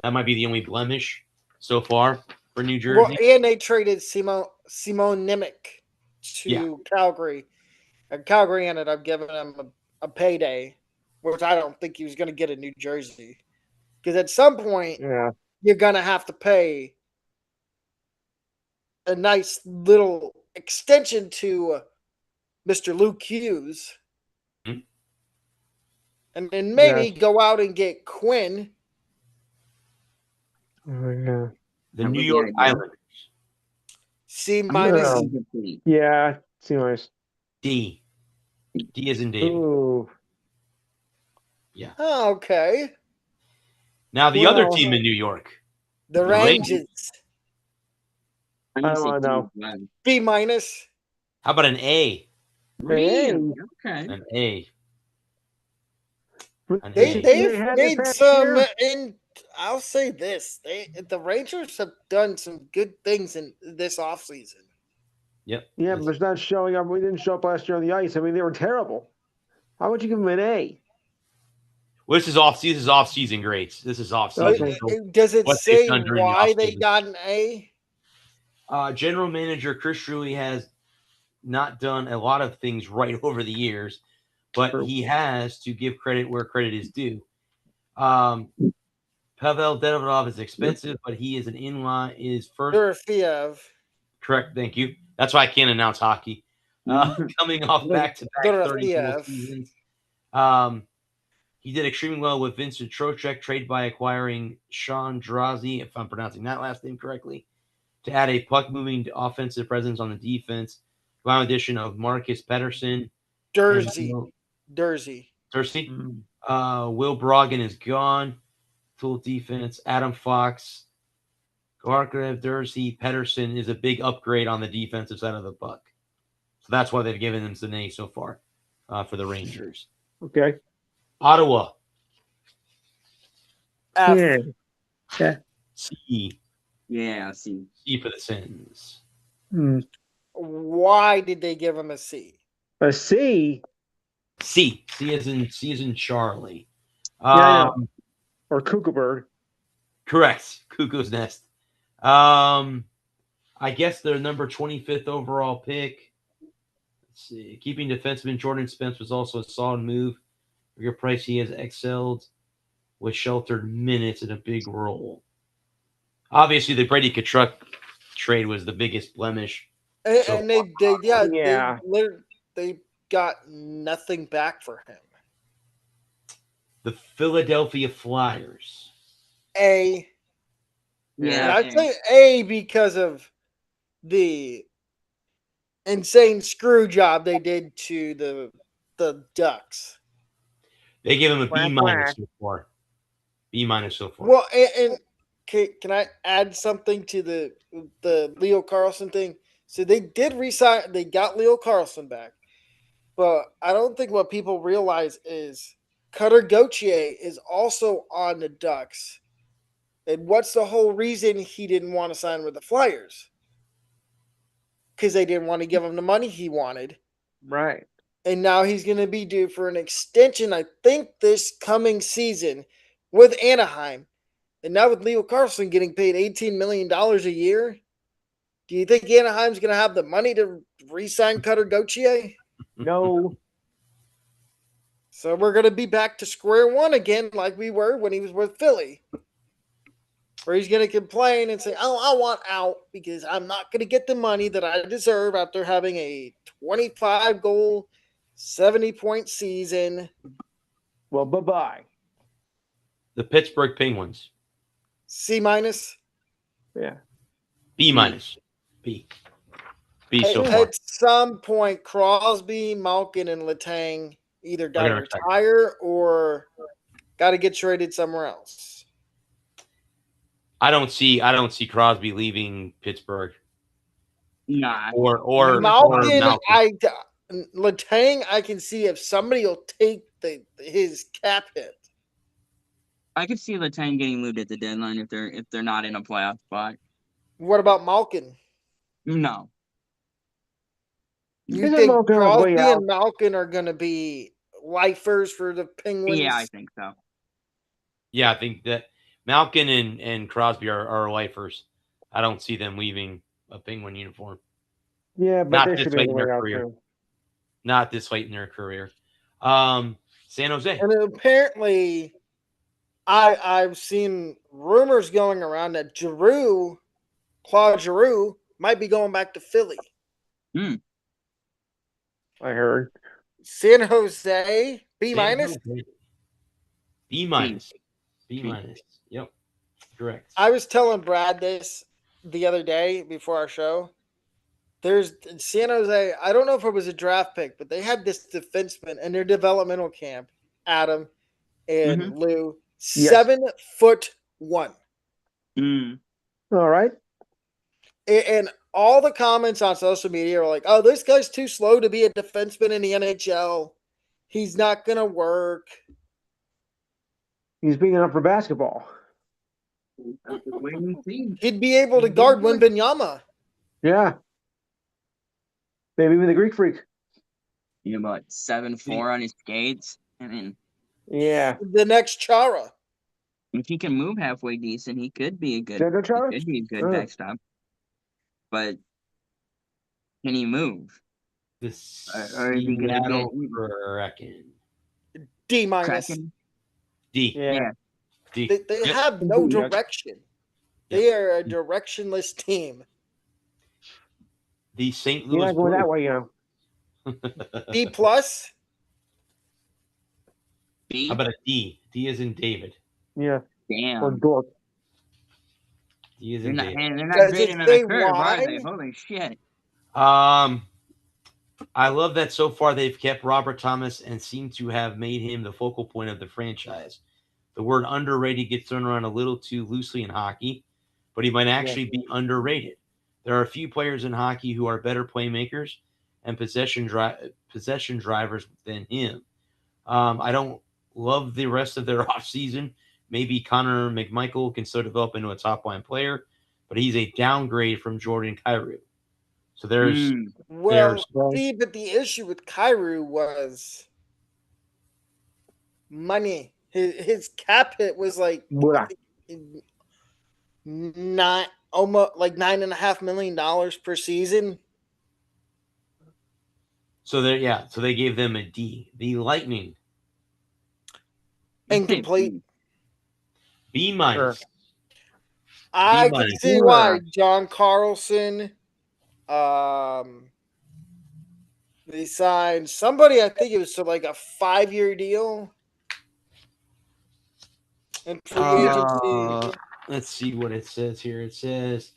That might be the only blemish so far for New Jersey. Well, and they traded Simon Nemec to Yeah. Calgary. And Calgary ended up giving him a payday, which I don't think he was going to get in New Jersey. Because at some point, Yeah. you're going to have to pay a nice little extension to Mr. Luke Hughes. Mhm. And then maybe Yes. go out and get Quinn. Oh, yeah. The That New would be York ideal. Islanders. C I'm minus. No. incomplete. Yeah. See nice. D. D is in David. Ooh. Yeah. Oh, okay. Now the other Well- team in New York. The The Rangers. I'm I gonna don't say wanna D know. as well. B minus. How about an A? Really? Okay. An A. An They A. they've had made this past some year. and I'll say this. The Rangers have done some good things in this offseason. Yep. Yeah, but it's not showing up. We didn't show up last year on the ice. I mean, they were terrible. How would you give them an A? Well, this is off-season grades. This is off-season. Okay. So Does it what they've say done during the why they offseason. got an A? General manager Chris Truly has not done a lot of things right over the years, but True. he has to give credit where credit is due. Pavel Davidov is expensive, but he is an inline. Is first Dorofeev. correct. Thank you. That's why I can't announce hockey. Coming off back-to-back 30 goal Dorofeev. seasons. He did extremely well with Vincent Trocheck, trade by acquiring Sean Drazi, if I'm pronouncing that last name correctly, to add a puck-moving offensive presence on the defense. Final addition of Marcus Pettersson. Dursey. Dursey. Mm. Will Brogdon is gone. Full defense. Adam Fox. Gargarev, Dursey, Pettersson is a big upgrade on the defensive side of the puck. So that's why they've given him an A so far for the Rangers. Okay. Ottawa. F. Yeah. Yeah. C. Yeah, I see. C for the Sens. Hmm. Why did they give him a C? A C. C. C is in Charlie. I know. Or Kuckelberg. Correct. Cuckoo's Nest. I guess their number 25th overall pick. Let's see. Keeping defenseman Jordan Spence was also a solid move. For your price, he has excelled with sheltered minutes in a big role. Obviously, the Brady Tkachuk trade was the biggest blemish. And they got nothing back for him. The Philadelphia Flyers. A. Yeah, And I'd say A because of the insane screw job they did to the Ducks. They gave him a Quack, B minus so far. B minus so far. Well, and can I add something to the Leo Carlson thing? So they did resign. They got Leo Carlson back, but I don't think what people realize is Cutter Gauthier is also on the Ducks. And what's the whole reason he didn't want to sign with the Flyers? Because they didn't want to give him the money he wanted. Right. And now he's going to be due for an extension, I think, this coming season with Anaheim. And now with Leo Carlson getting paid $18 million a year, do you think Anaheim's going to have the money to re-sign Cutter Gauthier? No. So we're going to be back to square one again like we were when he was with Philly. Where he's going to complain and say, oh, I want out because I'm not going to get the money that I deserve after having a 25-goal 70-point season. Well, bye-bye. The Pittsburgh Penguins. C-. Yeah. B minus. B. B so far. At some point, Crosby, Malkin, and Letang either got to retire or got to get traded somewhere else. I don't see Crosby leaving Pittsburgh. Nah. Or Malkin. Malkin. Letang, I can see if somebody will take his cap hit. I could see Letang getting moved at the deadline if they're not in a playoff spot. What about Malkin? No. You think Crosby and Malkin are going to be lifers for the Penguins? Yeah, I think so. Yeah, I think that Malkin and Crosby are lifers. I don't see them leaving a Penguin uniform. Yeah, but not this late in their career. Not this late in their career. San Jose. And apparently, I've seen rumors going around that Claude Giroux, might be going back to Philly. I heard. San Jose, B minus. B minus. B minus. Yep. Correct. I was telling Brad this the other day before our show. There's San Jose. I don't know if it was a draft pick, but they had this defenseman in their developmental camp, Adam and Lou, 7'1". All right. And all the comments on social media are like, "Oh, this guy's too slow to be a defenseman in the NHL. He's not gonna work. He's being up for basketball. He'd be able to guard Wembanyama." Yeah. Maybe even the Greek Freak. You know, about 7'4" on his skates. I mean, yeah. The next Chara. If he can move halfway decent, he could be a good backstop. But can he move? Or is he gonna reckon. D minus. D. Yeah. D. They have no direction. They are a directionless team. The St. Louis. You're not going that way, B plus. B. How about a D? D is in David. Yeah. Damn. Or Dork. D is in David. They're not grading on a curve, are they? Holy shit. I love that so far they've kept Robert Thomas and seem to have made him the focal point of the franchise. The word underrated gets thrown around a little too loosely in hockey, but he might actually be underrated. There are a few players in hockey who are better playmakers and possession drivers than him. I don't love the rest of their offseason. Maybe Conor McGregor can still develop into a top-line player, but he's a downgrade from Jordan Kyrou. So there's but the issue with Kyrou was money. His cap hit was like almost like $9.5 million per season. So they gave them a D. The Lightning. Incomplete. B minus. Sure. I can see why John Carlson. They signed somebody. I think it was to like a 5-year deal. And free agency. Let's see what it says here. It says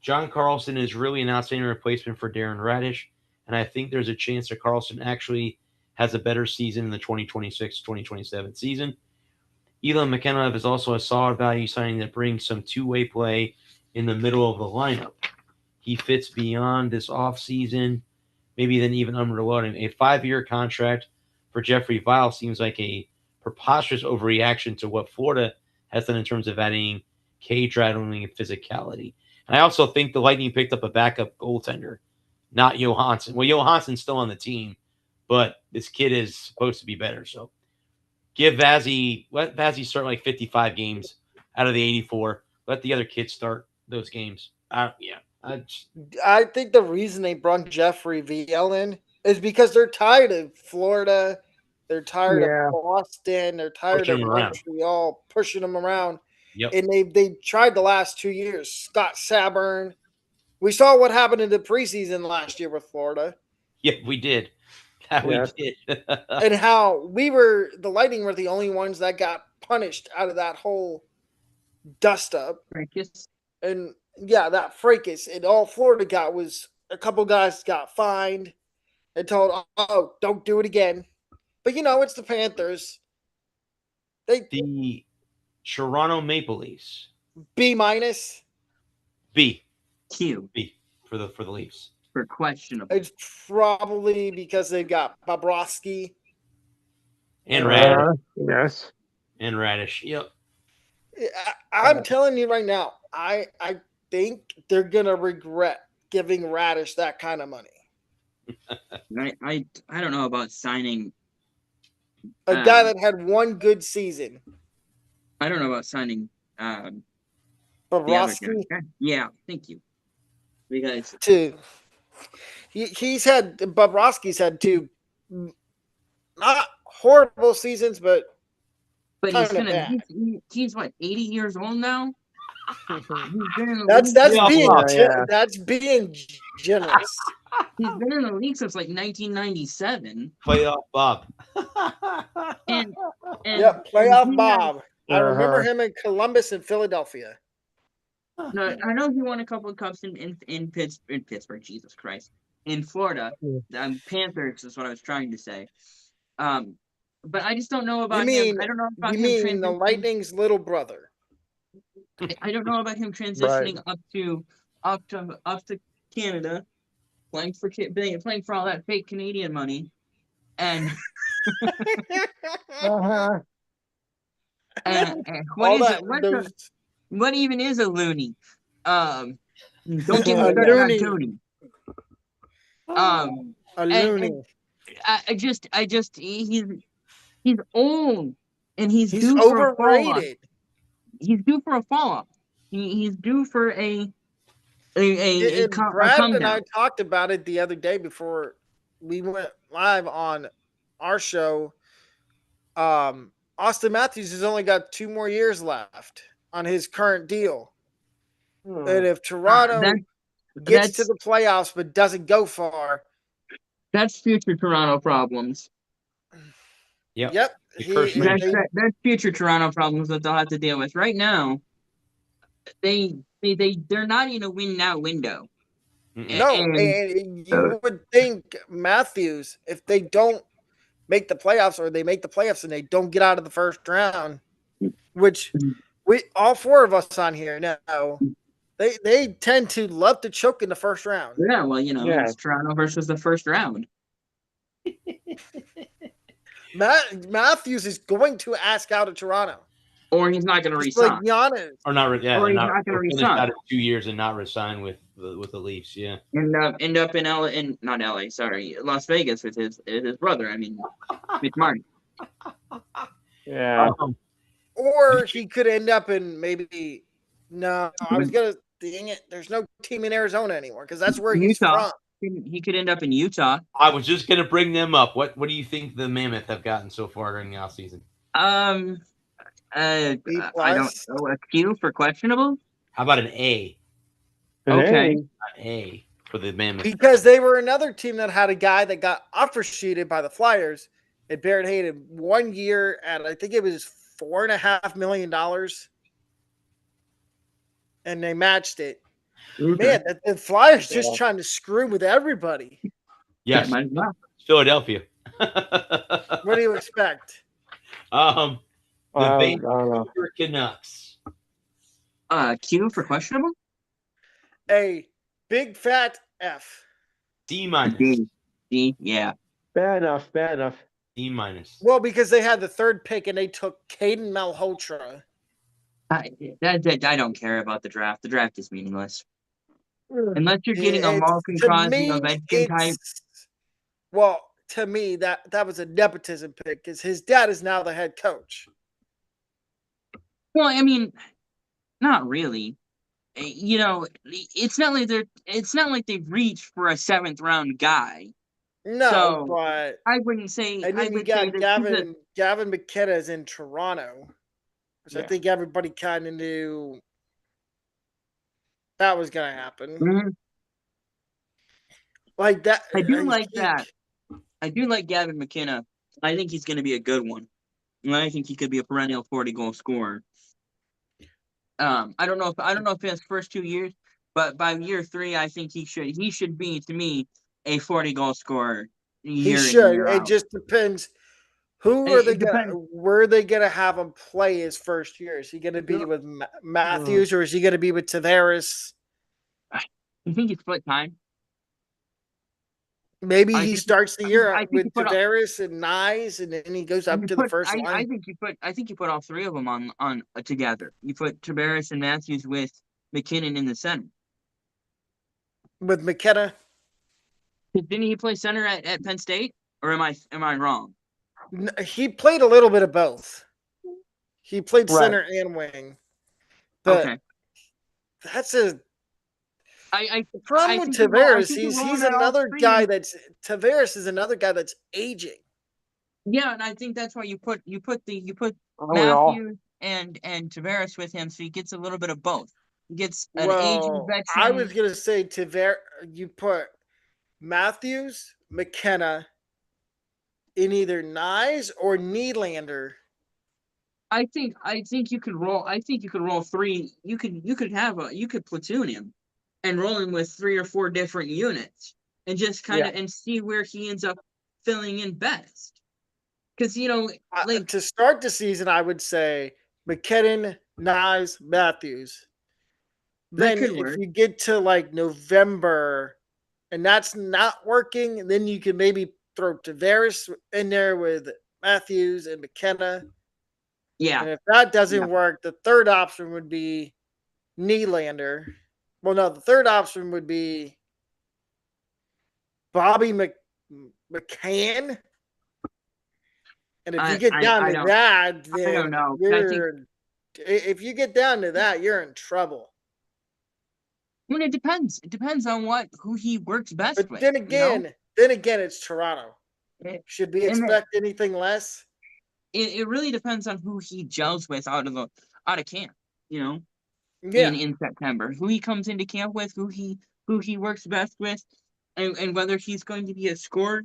John Carlson is really an outstanding replacement for Darren Radish, and I think there's a chance that Carlson actually has a better season in the 2026-2027 season. Elon McKenna is also a solid value signing that brings some two-way play in the middle of the lineup. He fits beyond this offseason, maybe then even unreloading. A 5-year contract for Jeffrey Vial seems like a preposterous overreaction to what Florida has done in terms of adding cage-rattling and physicality. And I also think the Lightning picked up a backup goaltender, not Johansson. Well, Johansson's still on the team, but this kid is supposed to be better. So let Vazzy start like 55 games out of the 84. Let the other kids start those games. I think the reason they brought Jeffrey Viel in is because they're tired of Florida. They're tired of Boston. They're tired of Montreal pushing them around. Yep. And they tried the last 2 years. Scott Saburn. We saw what happened in the preseason last year with Florida. Yep, we did. That Yes. we did. and how the Lightning were the only ones that got punished out of that whole dust up. Fracas. And yeah, that fracas. And all Florida got was a couple guys got fined and told, "Oh, don't do it again." But it's the Panthers. They The Toronto Maple Leafs. B minus. B. Q B for the Leafs. for questionable. It's probably because they've got Bobrovsky And Radish. Yes. And Radish. Yep. I'm telling you right now, I think they're gonna regret giving Radish that kind of money. I don't know about signing A guy that had one good season. I don't know about signing the Bobrovsky. other guy. Yeah, thank you. Because He's had Bobrovsky's had two not horrible seasons, but he's kinda gonna bad. he's what, 80 years old now? He's been in the That's being generous. He's been in the league since like 1997. Playoff Bob. And Playoff Bob. I remember him in Columbus and Philadelphia. No, I know he won a couple of cups in Pittsburgh. Jesus Christ, in Florida. Panthers is what I was trying to say. But I just don't know about him. I don't know about him. You mean the Lightning's little brother? I don't know about him transitioning up to Canada, playing for all that fake Canadian money, and what even is a loony? Don't get me started on Tony. A loony. He's old and he's due overrated. He's due for a fall off. He's due for a Brad come and down. I talked about it the other day before we went live on our show. Austin Matthews has only got 2 more years left on his current deal. And if Toronto gets to the playoffs but doesn't go far, that's future Toronto problems. Yep. That's future Toronto problems that they'll have to deal with. Right now, they're not in a win now window. No, and you would think Matthews, if they don't make the playoffs or they make the playoffs and they don't get out of the first round, which we all 4 of us on here know, they tend to love to choke in the first round. Yeah, well, it's Toronto versus the first round. Matthews is going to ask out of Toronto, or he's not going to resign. Like Giannis, or not. Yeah, or he's not going to resign. Out of 2 years and not resign with the Leafs. Yeah, end up in not LA. Sorry, Las Vegas with his brother. I mean, with Marty. Yeah. Or he could end up in maybe. No, I was gonna. Dang it! There's no team in Arizona anymore because that's where he's from. He could end up in Utah. I was just going to bring them up. What do you think the Mammoth have gotten so far during the offseason? I don't know. A Q for questionable? How about an A? Okay. An A for the Mammoth. Because they were another team that had a guy that got offer sheeted by the Flyers. And Barrett Hayden 1 year at, I think it was $4.5 million. And they matched it. Okay. Man, the Flyers just trying to screw with everybody. Yes, Philadelphia. What do you expect? The Vancouver Canucks. Q for questionable? A big fat F. D minus. D, yeah. Bad enough. D minus. Well, because they had the 3rd pick and they took Caden Malhotra. I don't care about the draft. The draft is meaningless. Unless you're getting a Malkin Crosby Ovechkin type. Well, to me, that was a nepotism pick because his dad is now the head coach. Well, I mean, not really. It's not like they've reached for a 7th round guy. No, so but I wouldn't say. And then you got Gavin McKenna's in Toronto, which I think everybody kind of knew that was going to happen. Mm-hmm. Like that. I do like that. I do like Gavin McKenna. I think he's going to be a good one. And I think he could be a perennial 40-goal scorer. I don't know if in his first 2 years, but by year 3, I think he should be, to me, a 40-goal scorer He year in, should. year It out. just depends. Who are they gonna? Where are they gonna have him play his first year? Is he gonna be with Matthews or is he gonna be with Tavares? I think he split time. Maybe he starts the year I think with Tavares and Nyes, and then he goes up to the first line. I think you put all 3 of them on together. You put Tavares and Matthews with McKinnon in the center. With McKenna. Didn't he play center at Penn State? Or am I wrong? He played a little bit of both. He played center and wing. But okay. That's the problem with think Tavares. He's another guy that's Tavares is another guy that's aging. Yeah, and I think that's why you put Matthews and Tavares with him, so he gets a little bit of both. He gets an aging veteran. I was gonna say Tavares. You put Matthews, McKenna in either Nyes or Nylander. I think you could roll. I think you could roll 3. You could platoon him and roll him with 3 or 4 different units and just kind of and see where he ends up filling in best. Because to start the season, I would say McKinnon, Nyes, Matthews. Then if you get to like November and that's not working, then you can maybe throw Tavares in there with Matthews and McKenna. Yeah. And if that doesn't work, the third option would be Nylander. Well, no, the third option would be Bobby McCann. And if you get down to that, then I don't know. If you get down to that, you're in trouble. I mean, it depends. It depends on who he works best with. But then again, it's Toronto. Should we expect anything less? It really depends on who he gels with out of camp. Yeah. In September, who he comes into camp with, who he works best with, and whether he's going to be a scorer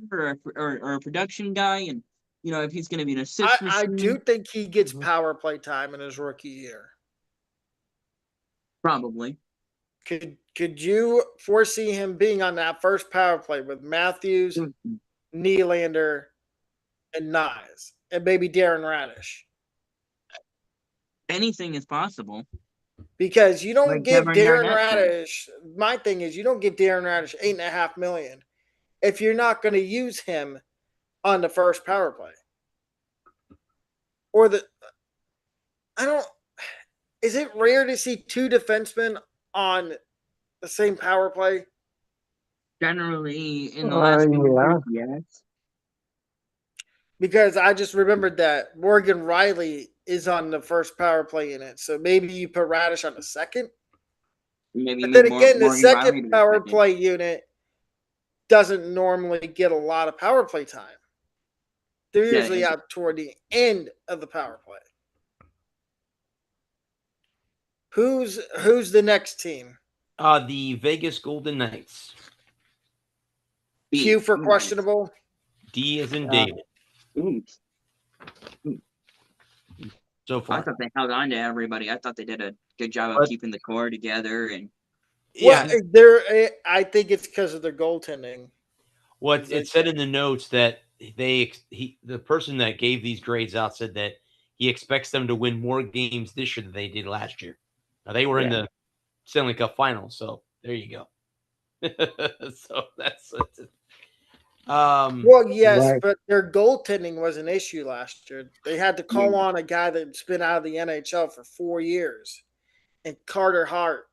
or a production guy, and if he's going to be an assist machine. I do think he gets power play time in his rookie year. Probably. Could you foresee him being on that first power play with Matthews, Nylander, and Nyes, and maybe Darren Radish? Anything is possible. Because you don't give Darren Radish. My thing is, you don't give Darren Radish $8.5 million if you're not going to use him on the first power play. Is it rare to see 2 defensemen on the same power play? Generally, in the last few years, yes. Because I just remembered that Morgan Rielly is on the first power play in it. So maybe you put Radish on the second. But then again, the second power play unit doesn't normally get a lot of power play time. They're usually out toward the end of the power play. Who's the next team? The Vegas Golden Knights. Q for questionable. D as in David. So far, I thought they held on to everybody. I thought they did a good job of keeping the core together. And I think it's because of their goaltending. It said in the notes that the person that gave these grades out said that he expects them to win more games this year than they did last year. Now they were in the Stanley Cup Finals, so there you go. So that's but their goaltending was an issue last year. They had to call on a guy that's been out of the NHL for 4 years, and Carter Hart.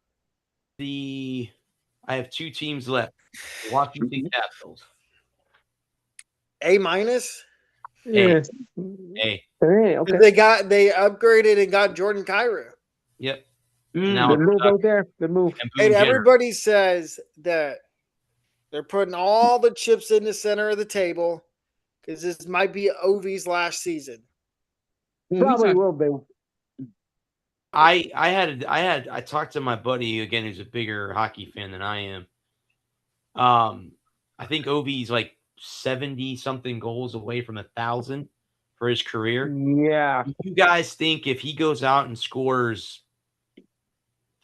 I have 2 teams left. Washington Capitals. A minus. A. Okay. They upgraded and got Jordan Kyrou. Yep. Now good move out there. Good move. And everybody says that they're putting all the chips in the center of the table because this might be Ovi's last season. Probably will be. I talked to my buddy again, who's a bigger hockey fan than I am. I think Ovi's like 70 something goals away from 1,000 for his career. Yeah. Do you guys think if he goes out and scores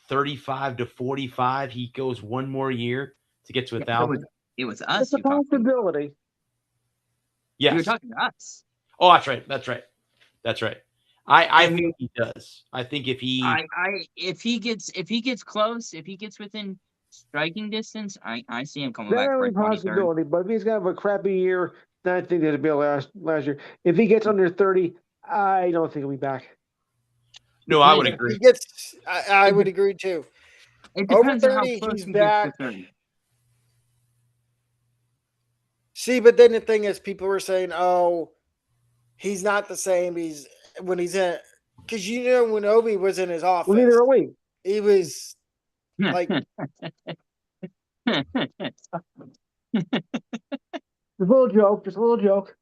35 to 45, he goes one more year to get to 1,000? It was us It's a you talked to. possibility. Yes. You were talking to us. Oh, that's right. That's right. That's right. I And think he does. I think if he if he gets close, if he gets within striking distance, I see him coming back That's for a a 23rd. possibility. But if he's got a crappy year, then I think that'd be last year. If he gets under 30, I don't think he'll be back. No, I would If agree. he gets, I would agree too. It Over depends on how 30, close he's he back. gets to 30. See, but then the thing is, people were saying, "Oh, he's not the same. He's when he's in." Because when Obi was in his office, Well, neither are we. he was like, Just a little joke. Just a little joke.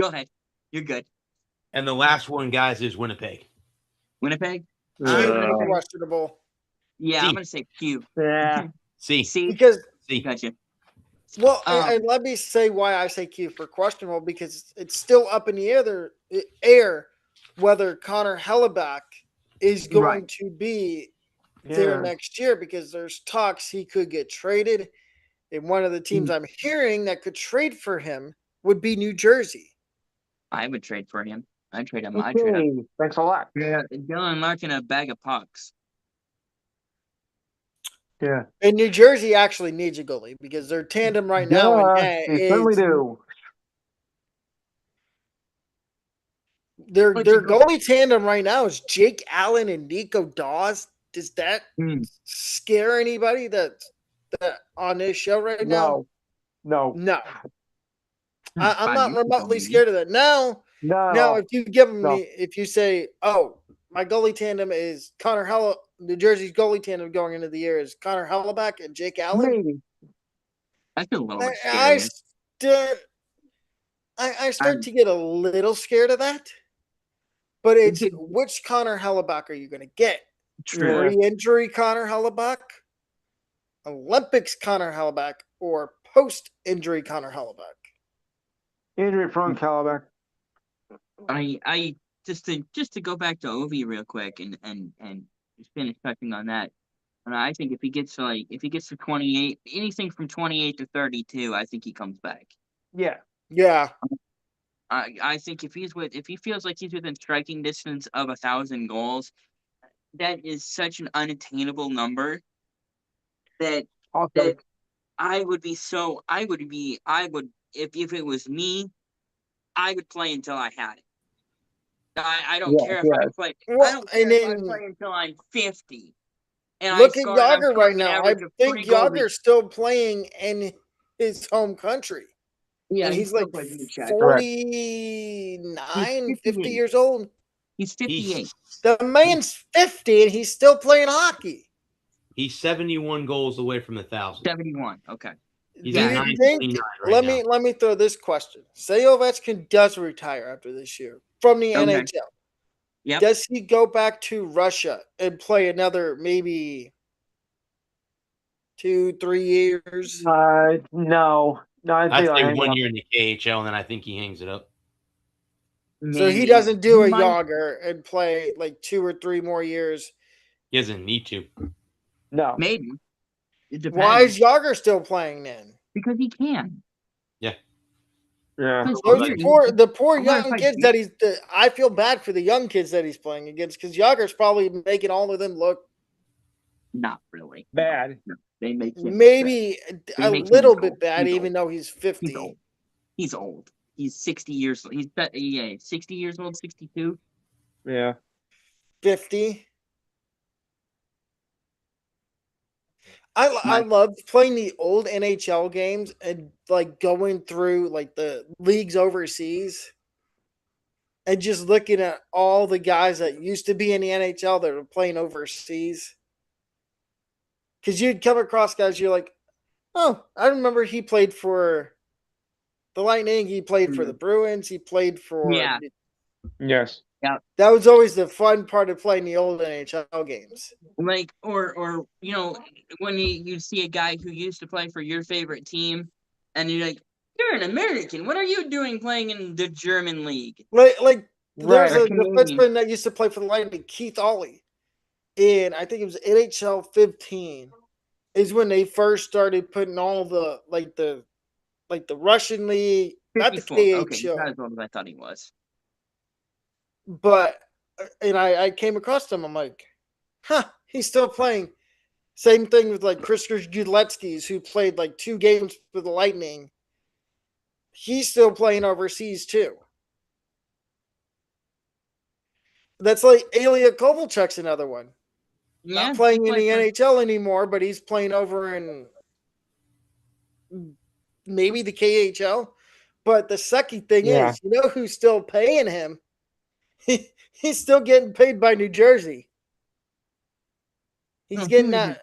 Go ahead. You're good. And the last one, guys, is Winnipeg. Winnipeg? questionable. Yeah, C. I'm going to say Q. Yeah. See, C. Because see. Gotcha. well, and let me say why I say Q for questionable, because it's still up in the air whether Connor Hellebuck is going to be there next year, because there's talks he could get traded. And one of the teams I'm hearing that could trade for him would be New Jersey. I would trade for him. I'd trade him. Okay. Thanks a lot. Yeah, Dylan Larkin a bag of pucks. Yeah. And New Jersey actually needs a goalie because their tandem right now They certainly do. Their goalie tandem right now is Jake Allen and Nico Dawes. Does that scare anybody that on this show right now? No. I'm not remotely scared of that. Now, if you give me, if you say, "Oh, my goalie tandem is New Jersey's goalie tandem going into the year is Connor Hellebuck and Jake Allen," Maybe. I feel a little bit scared. I start to get a little scared of that. But it's which Connor Hellebuck are you going to get? True. Pre-injury Connor Hellebuck, Olympics Connor Hellebuck, or post-injury Connor Hellebuck? Injury prone Hellebuck. I just to go back to Ovi real quick and just finish touching on that. And I think if he gets to 28, anything from 28 to 32, I think he comes back. Yeah. I think if he feels like he's within striking distance of 1,000 goals, that is such an unattainable number that I would if it was me, I would play until I had it. I don't care if I play. I don't care if I play until I'm 50. And look at Yager right now. I think Yager's still playing in his home country. Yeah, and he's like 49, 50 years old. He's 58. The man's 50 and he's still playing hockey. He's 71 goals away from 1,000. 71. Okay. He's at 929 right now. Let me throw this question. Say Ovechkin does retire after this year from the NHL. Yep. Does he go back to Russia and play another maybe 2-3 years? No. I'd say 1 year in the KHL, and then I think he hangs it up. So he doesn't do a Yager and play like 2 or 3 more years. He doesn't need to. No. Maybe. Why is Yager still playing then? Because he can. Yeah. The poor young kids that I feel bad for the young kids that he's playing against, because Yager's probably making all of them look not really bad. No, they make him maybe a little bit bad, even though he's 50. He's old. He's 60 years old. He's 60 years old, 62. Yeah. 50. I love playing the old NHL games and like going through like the leagues overseas and just looking at all the guys that used to be in the NHL that are playing overseas. Because you'd come across guys, you're like, oh, I remember he played for the Lightning. He played for the Bruins. He played for Yes. Yeah. That was always the fun part of playing the old NHL games. Like, or when you see a guy who used to play for your favorite team, and you're like, you're an American. What are you doing playing in the German league? Like there's Right. a Canadian. defenseman that used to play for the Lightning, Keith Ollie, and I think it was NHL 15 is when they first started putting all the the Russian league, not the 54. Okay, he's not KHL, as old as I thought he was. but and I came across him. I'm like, huh, he's still playing. Same thing with like Krister Gudletskis, who played like 2 games for the Lightning. He's still playing overseas too. That's like Ilya Kovalchuk's another one. Yeah, Not he playing in played the for. NHL anymore, but he's playing over in maybe the KHL. But the sucky thing Yeah. is, you know who's still paying him? He's still getting paid by New Jersey. He's getting that.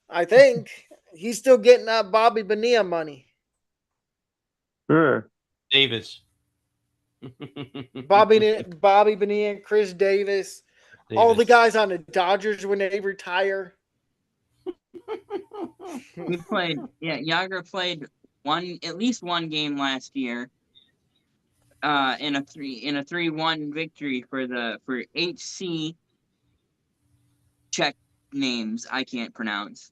I think he's still getting that Bobby Bonilla money. Davis. Bobby Bonilla, Chris Davis, all the guys on the Dodgers when they retire. He played. Yeah, Yager played at least one game last year. In a 3-1 victory for HC Czech names I can't pronounce.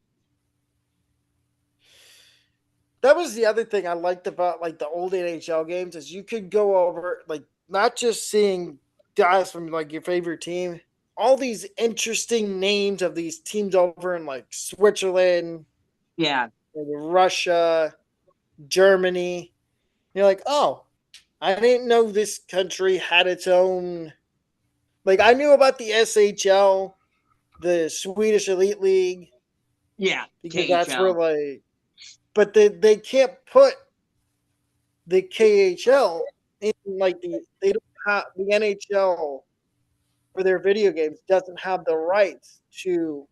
That was the other thing I liked about like the old NHL games is you could go over like not just seeing guys from like your favorite team, all these interesting names of these teams over in like Switzerland, Yeah, Russia, Germany. You're like, oh, I didn't know this country had its own. Like I knew about the SHL, the Swedish Elite League, yeah, because that's where KHL. like, but they can't put the KHL in like they don't have the NHL for their video games doesn't have the rights to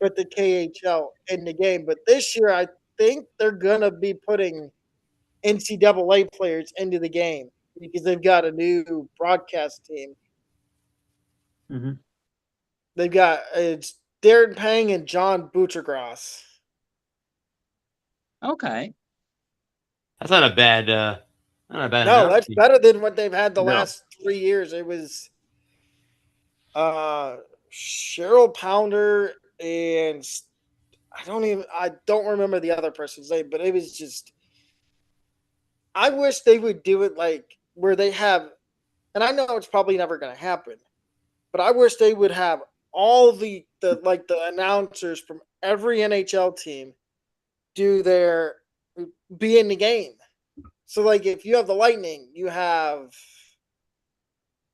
put the KHL in the game. But this year, I think they're gonna be putting NCAA players into the game because they've got a new broadcast team. Mm-hmm. They've got it's Darren Pang and John Butchergrass. Okay. That's not a bad. Not a bad No, that's announcement. better than what they've had the No. last 3 years. It was Cheryl Pounder and I don't remember the other person's name, but it was just I wish they would do it like where they have, and I know it's probably never going to happen, but I wish they would have all the announcers from every NHL team do their be in the game. So like if you have the Lightning, you have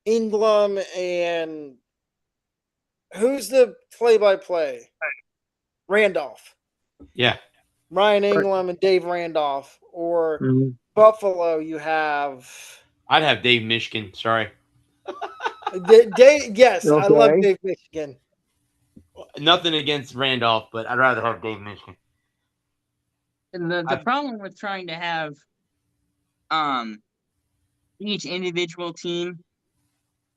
Ingram and who's the play-by-play? Randolph. Yeah. Ryan Ingram and Dave Randolph. Or Mm-hmm. Buffalo, you have I'd have Dave Michigan. Sorry. Dave. Yes, I love Okay. Dave Michigan. Nothing against Randolph, but I'd rather have Dave Michigan. And the problem with trying to have each individual team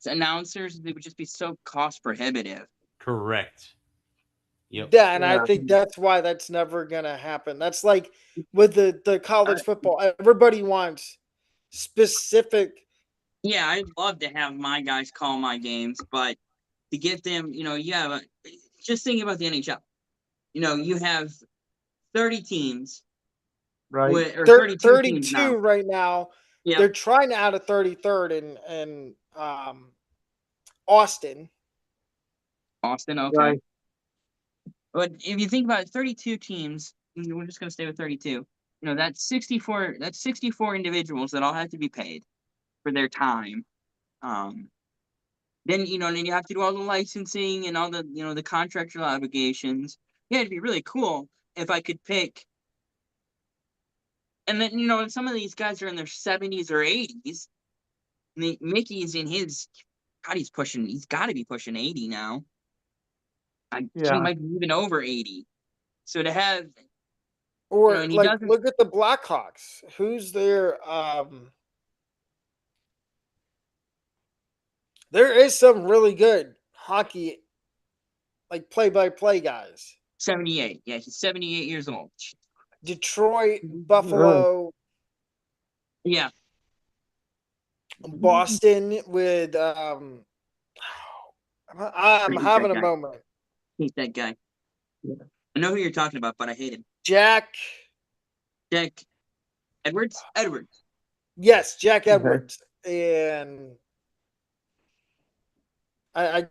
announcers, it would just be so cost prohibitive. Correct. Yep. Yeah, and I think that's why that's never gonna happen. That's like with the college football. Everybody wants specific. Yeah, I'd love to have my guys call my games, but to get them, just thinking about the NHL. You have 30 teams, Right. or 32 teams 32 now. right now. Yeah, They're trying to add a 33rd in Austin. Austin, okay. Right. But if you think about it, 32 teams, we're just going to stay with 32. That's 64. That's 64 individuals that all have to be paid for their time. Then then you have to do all the licensing and all the the contractual obligations. Yeah, it'd be really cool if I could pick. And then some of these guys are in their 70s or 80s. Mickey's in his. God, he's pushing. He's got to be pushing 80 now. He might be even over 80. So to have, Or and he like doesn't. look at the Blackhawks. Who's their There is some really good hockey, like play-by-play guys. 78. Yeah, he's 78 years old. Detroit, Buffalo, Yeah. Boston with I'm I hate having that a guy. moment. Hate that guy. I know who you're talking about, but I hate him. Jack Edwards? Edwards. Yes, Jack Edwards. And I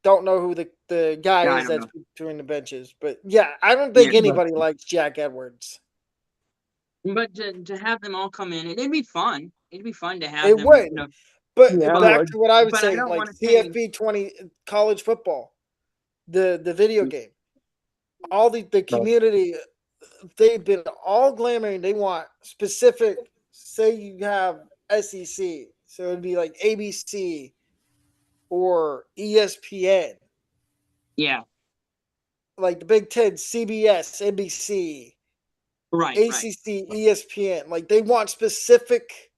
don't know who the guy Yeah, I is don't that's know. between the benches. But yeah, I don't think Yeah. anybody likes Jack Edwards. But to have them all come in, it'd be fun. It'd be fun to have It them. would. You know, But Yeah, back would. to what I was But I saying, don't like wanna say- CFB 20 college football, the video game. All the community, they've been all glamoring. They want specific, say you have SEC. So it'd be like ABC or ESPN. yeah. Like the Big Ten, CBS, NBC, Right. ACC, ESPN. Like they want specific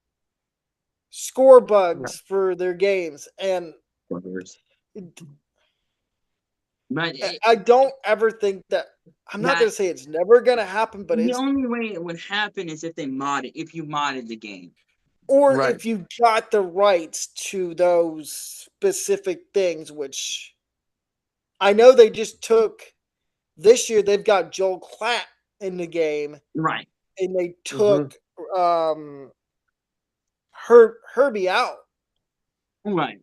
score bugs for their games. And But I don't ever think that, I'm not going to say it's never going to happen, but the it's, only way it would happen is if if you modded the game. or Right. if you got the rights to those specific things, which I know they just took this year, they've got Joel Klatt in the game. Right. And they took Herbie out. Right.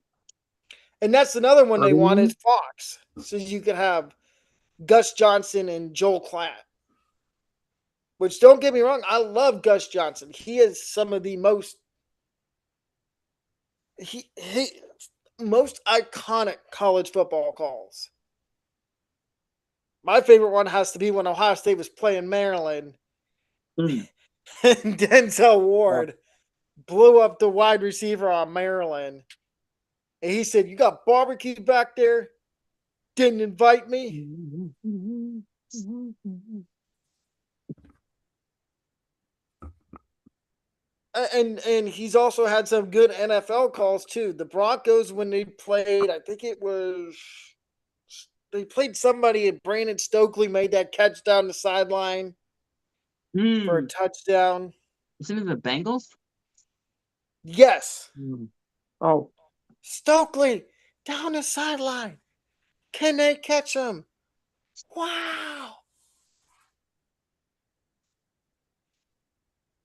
And that's another one they want is Fox. So you could have Gus Johnson and Joel Klatt. Which, don't get me wrong, I love Gus Johnson. He is some of the most most iconic college football calls. My favorite one has to be when Ohio State was playing Maryland. And Denzel Ward blew up the wide receiver on Maryland. And he said, "You got barbecue back there? Didn't invite me?" And he's also had some good NFL calls too. The Broncos, when they played, I think it was, they played somebody, and Brandon Stokely made that catch down the sideline for a touchdown. Isn't it the Bengals? Yes. Oh, Stokely down the sideline. Can they catch him? Wow.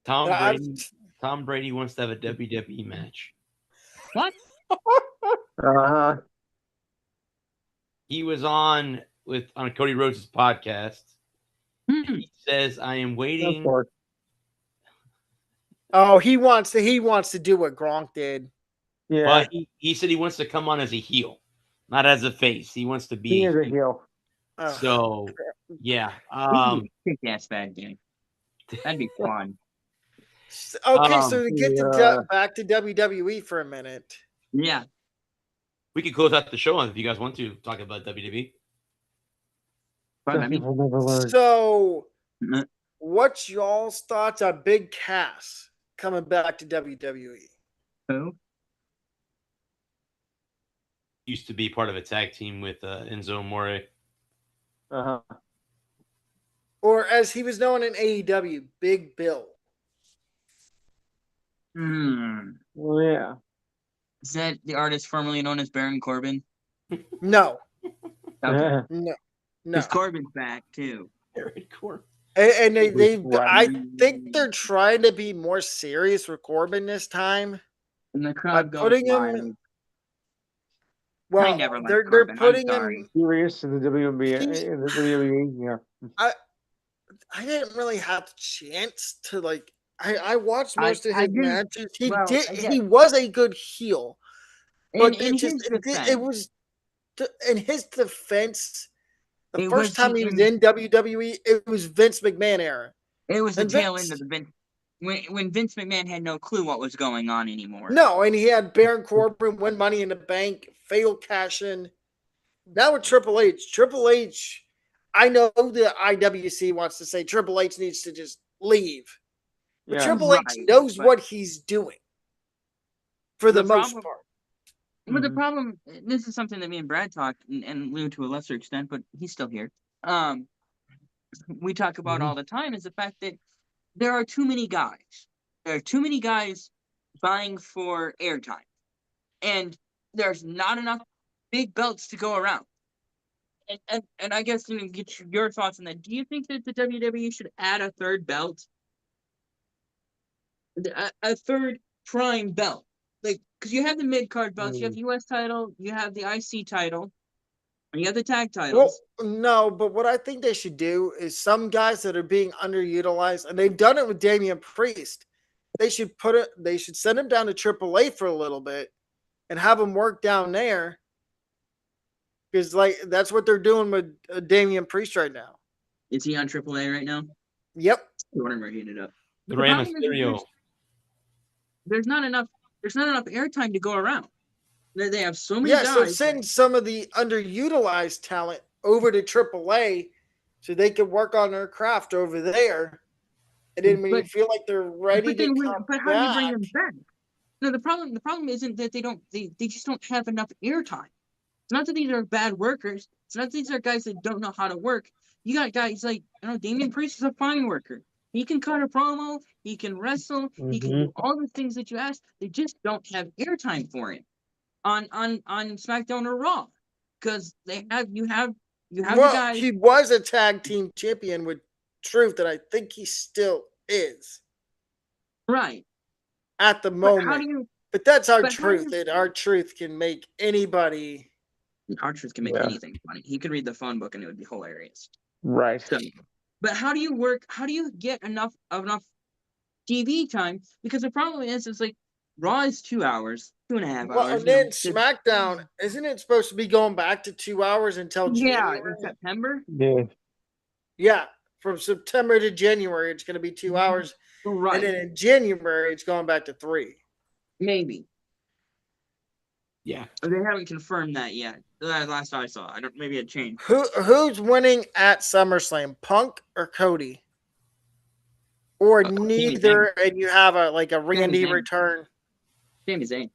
Tom Brady wants to have a WWE match. What? He was on Cody Rhodes' podcast. He says, "I am waiting." Oh, he wants to do what Gronk did. Yeah. But he said he wants to come on as a heel, not as a face. He wants to be. He is a heel. So yeah. Kick-ass bad game. That'd be fun. Okay, so to get back to WWE for a minute. Yeah. We could close out the show if you guys want to talk about WWE. So, what's y'all's thoughts on Big Cass coming back to WWE? Who? Used to be part of a tag team with Enzo Amore. Or as he was known in AEW, Big Bill. Well, yeah. Is that the artist formerly known as Baron Corbin? No. Okay. No. Because Corbin's back too. Baron Corbin. And I think they're trying to be more serious with Corbin this time. And the crowd by putting him. Well, they're putting him serious in the WNBA. In the WWE, yeah. I didn't really have the chance to like. I watched most of his matches. He was a good heel, but it was in his defense. The first time he was in WWE, it was Vince McMahon era. It was the tail end of the Vince. When Vince McMahon had no clue what was going on anymore. No, and he had Baron Corbin win Money in the Bank, fatal cash in. Now with Triple H. Triple H, I know the IWC wants to say Triple H needs to just leave. But Triple H knows what he's doing for the most part. But the problem, this is something that me and Brad talk, and Lou to a lesser extent, but he's still here. We talk about all the time is the fact that there are too many guys. There are too many guys vying for airtime, and there's not enough big belts to go around. And I guess to get your thoughts on that, do you think that the WWE should add a third belt, a third prime belt? Like, because you have the mid card belts, you have the U.S. title, you have the IC title, and you have the tag titles. Well, no, but what I think they should do is some guys that are being underutilized, and they've done it with Damian Priest. They should They should send him down to AAA for a little bit, and have him work down there. Because that's what they're doing with Damian Priest right now. Is he on AAA right now? Yep. You want him to heat it up. The Rey Mysterio. There's not enough airtime to go around. They have so many guys. So send some of the underutilized talent over to AAA so they can work on their craft over there. And then when you feel like they're ready to come but how do you bring them back? No, the problem isn't that they just don't have enough airtime. It's not that these are bad workers. It's not that these are guys that don't know how to work. You got guys like, Damian Priest is a fine worker. He can cut a promo. He can wrestle. He can do all the things that you asked. They just don't have airtime for him on SmackDown or Raw, because you have the guys. He was a tag team champion with Truth, and I think he still is. Right. At the moment. But that's our Truth. And our Truth can make anybody. Our Truth can make anything funny. He could read the phone book and it would be hilarious. Right. So, but how do you get enough TV time? Because the problem is, it's like Raw is 2 hours, 2.5 hours. Well, and then SmackDown, isn't it supposed to be going back to 2 hours until January? Yeah, in September? Yeah. Yeah, from September to January, it's going to be 2 hours. Right. And then in January, it's going back to 3. Maybe. Yeah. They haven't confirmed that yet. Last I saw. Maybe it changed. Who's winning at SummerSlam, Punk or Cody? Or neither, and you have a Randy return? Sami Zayn.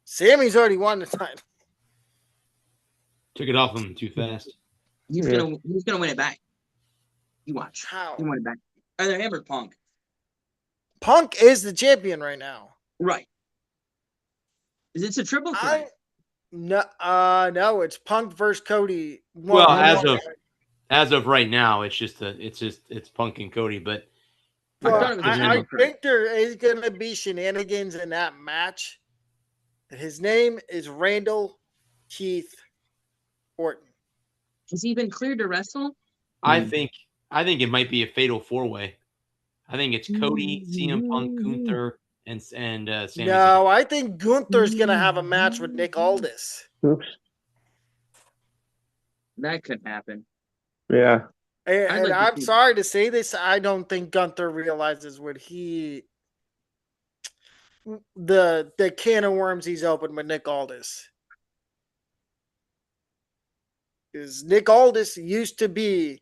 Sammy's already won the title. Took it off him too fast. He's gonna win it back. You watch. How? He won it back. Either him or Punk. Punk is the champion right now. Right. It's a triple threat. No, it's Punk versus Cody. Well, as of right now, it's Punk and Cody, but I think there is going to be shenanigans in that match. His name is Randall Keith Orton. Has he been cleared to wrestle? I think it might be a fatal 4-way. I think it's Cody, CM Punk, Gunther, and Sami Zayn. No, I think Gunther's going to have a match with Nick Aldis. Oops. That could happen. Yeah. And I'm sorry to say this, I don't think Gunther realizes what the can of worms he's opened with Nick Aldis. Because Nick Aldis used to be,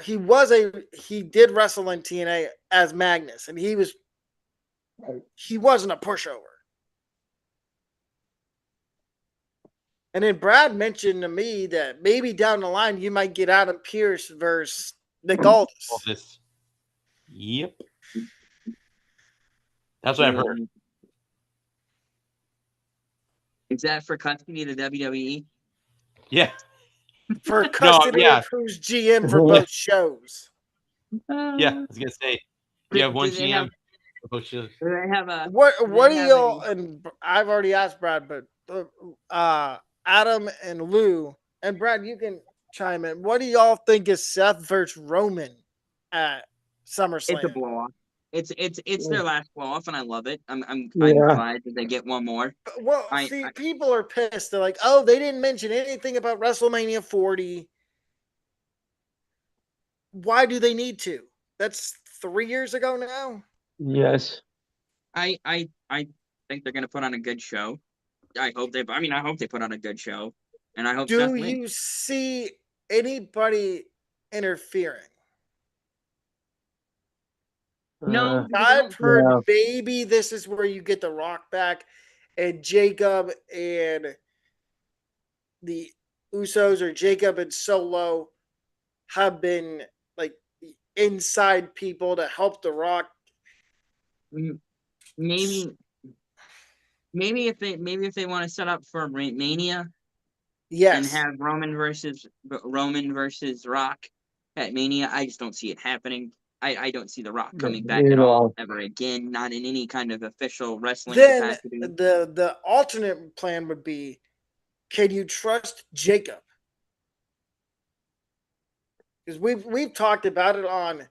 he did wrestle in TNA as Magnus, and he wasn't a pushover. And then Brad mentioned to me that maybe down the line you might get Adam Pearce versus Nick Aldis. Yep. That's what I've heard. Is that for custody to WWE? Yeah. For custody of who's GM for both shows. Yeah, I was going to say. You have one GM for both shows. Do they have a... What do y'all... And I've already asked Brad, but... Adam and Lou, and Brad, you can chime in. What do y'all think is Seth versus Roman at SummerSlam? It's a blow off. It's their last blow off, and I love it. I'm glad that they get one more. Well, people are pissed. They're like, "Oh, they didn't mention anything about WrestleMania 40." Why do they need to? That's 3 years ago now. Yes. I think they're gonna put on a good show. I hope they put on a good show, and I hope. Do you see anybody interfering? No, because I've heard Yeah. maybe this is where you get the Rock back, and Jacob and the Usos or Jacob and Solo have been like the inside people to help the Rock. maybe if they want to set up for Mania and Yes. have Roman versus Rock at Mania, I just don't see it happening. I don't see The Rock coming back at all ever again, not in any kind of official wrestling Then capacity. the alternate plan would be, can you trust Jacob? Because we've talked about it on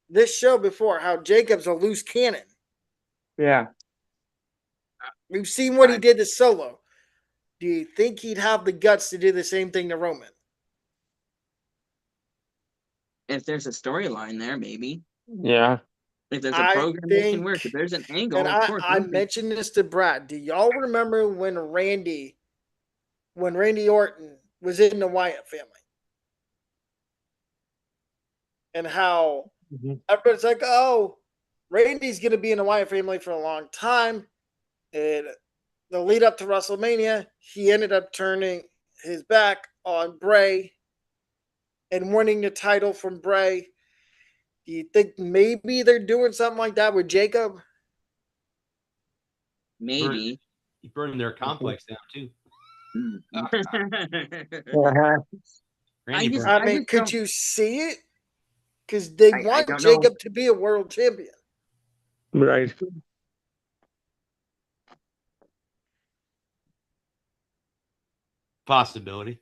this show before, how Jacob's a loose cannon. Yeah. We've seen what he did to Solo. Do you think he'd have the guts to do the same thing to Roman? If there's a storyline there, maybe. Yeah. If there's a program that can work, if there's an angle, and of course. I mentioned this to Brad. Do y'all remember when Randy Orton was in the Wyatt family? And how everybody's like, oh, Randy's going to be in the Wyatt family for a long time. And the lead up to WrestleMania, he ended up turning his back on Bray and winning the title from Bray. Do you think maybe they're doing something like that with Jacob? Maybe. He burned their complex down too. Could you see it? Because they want Jacob to be a world champion. Right. Possibility.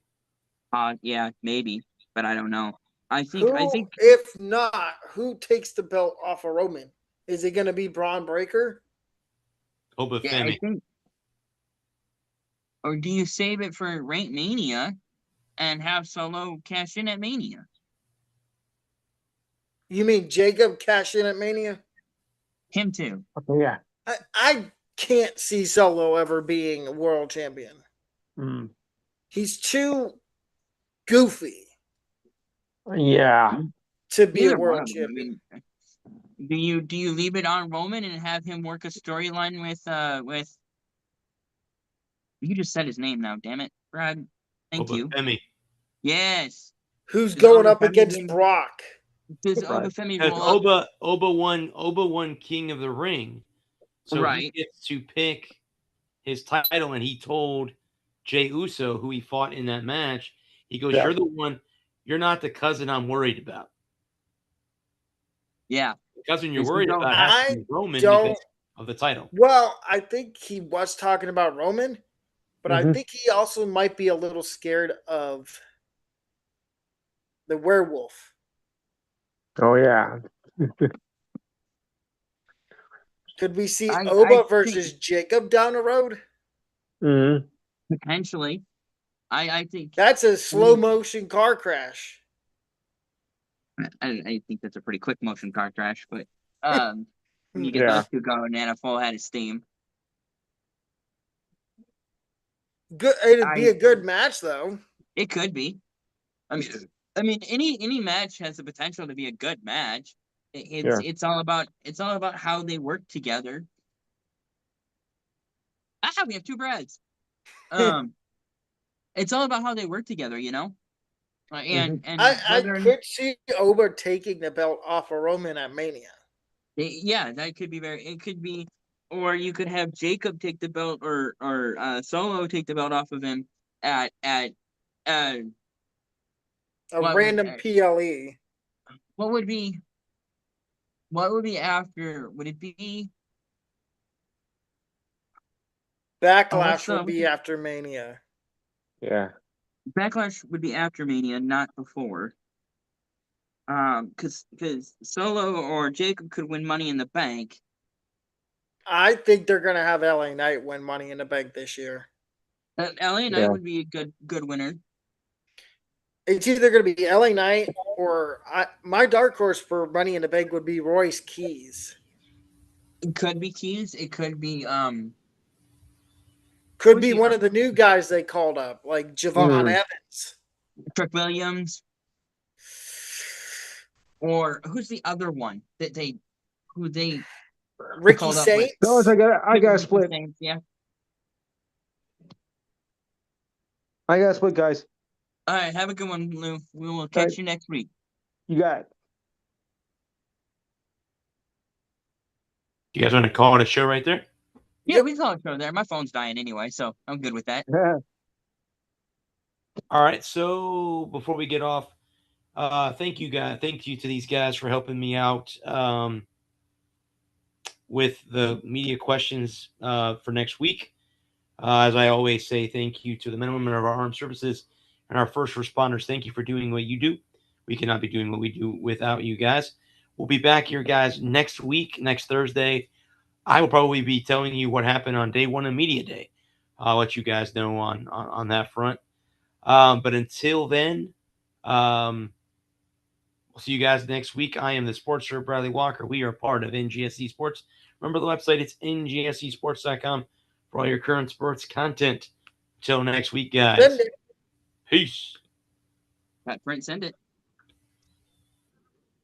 Yeah, maybe, but I don't know. I think if not, who takes the belt off of Roman? Is it going to be Braun Breaker? Femi. Or do you save it for Mania and have Solo cash in at Mania? You mean Jacob cash in at Mania? Him too. Okay, yeah. I can't see Solo ever being a world champion. He's too goofy. Yeah. To be a world champion. Do you leave it on Roman and have him work a storyline with you just said his name now, damn it, Brad. Thank you. Femi. Yes. Who's going up against Brock? Does Femi Oba won King of the Ring. So he gets to pick his title, and he told Jey Uso, who he fought in that match, he goes, you're the one, you're not the cousin I'm worried about. Yeah. The cousin you're worried about has to be Roman because of the title. Well, I think he was talking about Roman, but I think he also might be a little scared of the werewolf. Oh, yeah. Could we see Oba versus Jacob down the road? Potentially. I think that's a slow motion car crash. I think that's a pretty quick motion car crash, but when you get those two going and a full head of steam. Good, it'd be a good match though. It could be. I mean, any match has the potential to be a good match. It's all about how they work together. We have two Brads. It's all about how they work together, you know. And I could see Oba taking the belt off of Roman at Mania. Yeah, that could be it could be, or you could have Jacob take the belt, or Solo take the belt off of him at random PLE. What would be after? Would it be Backlash? Would be after Mania. Yeah. Backlash would be after Mania, not before. Because Solo or Jacob could win Money in the Bank. I think they're gonna have LA Knight win Money in the Bank this year. LA Knight would be a good winner. It's either gonna be LA Knight or my dark horse for Money in the Bank would be Royce Keys. It could be Keys. It could be Could be one of the new guys they called up, like Javon Evans. Trick Williams. Or who's the other one that they who they Ricky called up with. Saints. Fellas, I got split. Saints, yeah. I got split, guys. All right, have a good one, Lou. We will catch you next week. You got it. You guys want to call it a show right there? Yeah, we can call it a show there. My phone's dying anyway, so I'm good with that. All right. So before we get off, thank you guys. Thank you to these guys for helping me out with the media questions for next week. As I always say, thank you to the men and women of our armed services and our first responders. Thank you for doing what you do. We cannot be doing what we do without you guys. We'll be back here, guys, next week, next Thursday. I will probably be telling you what happened on day one of media day. I'll let you guys know on that front. But until then, we'll see you guys next week. I am the sports sir, Bradley Walker. We are part of NGSC Sports. Remember the website, it's ngscsports.com for all your current sports content. Until next week, guys. Peace. Pat Brent, send it.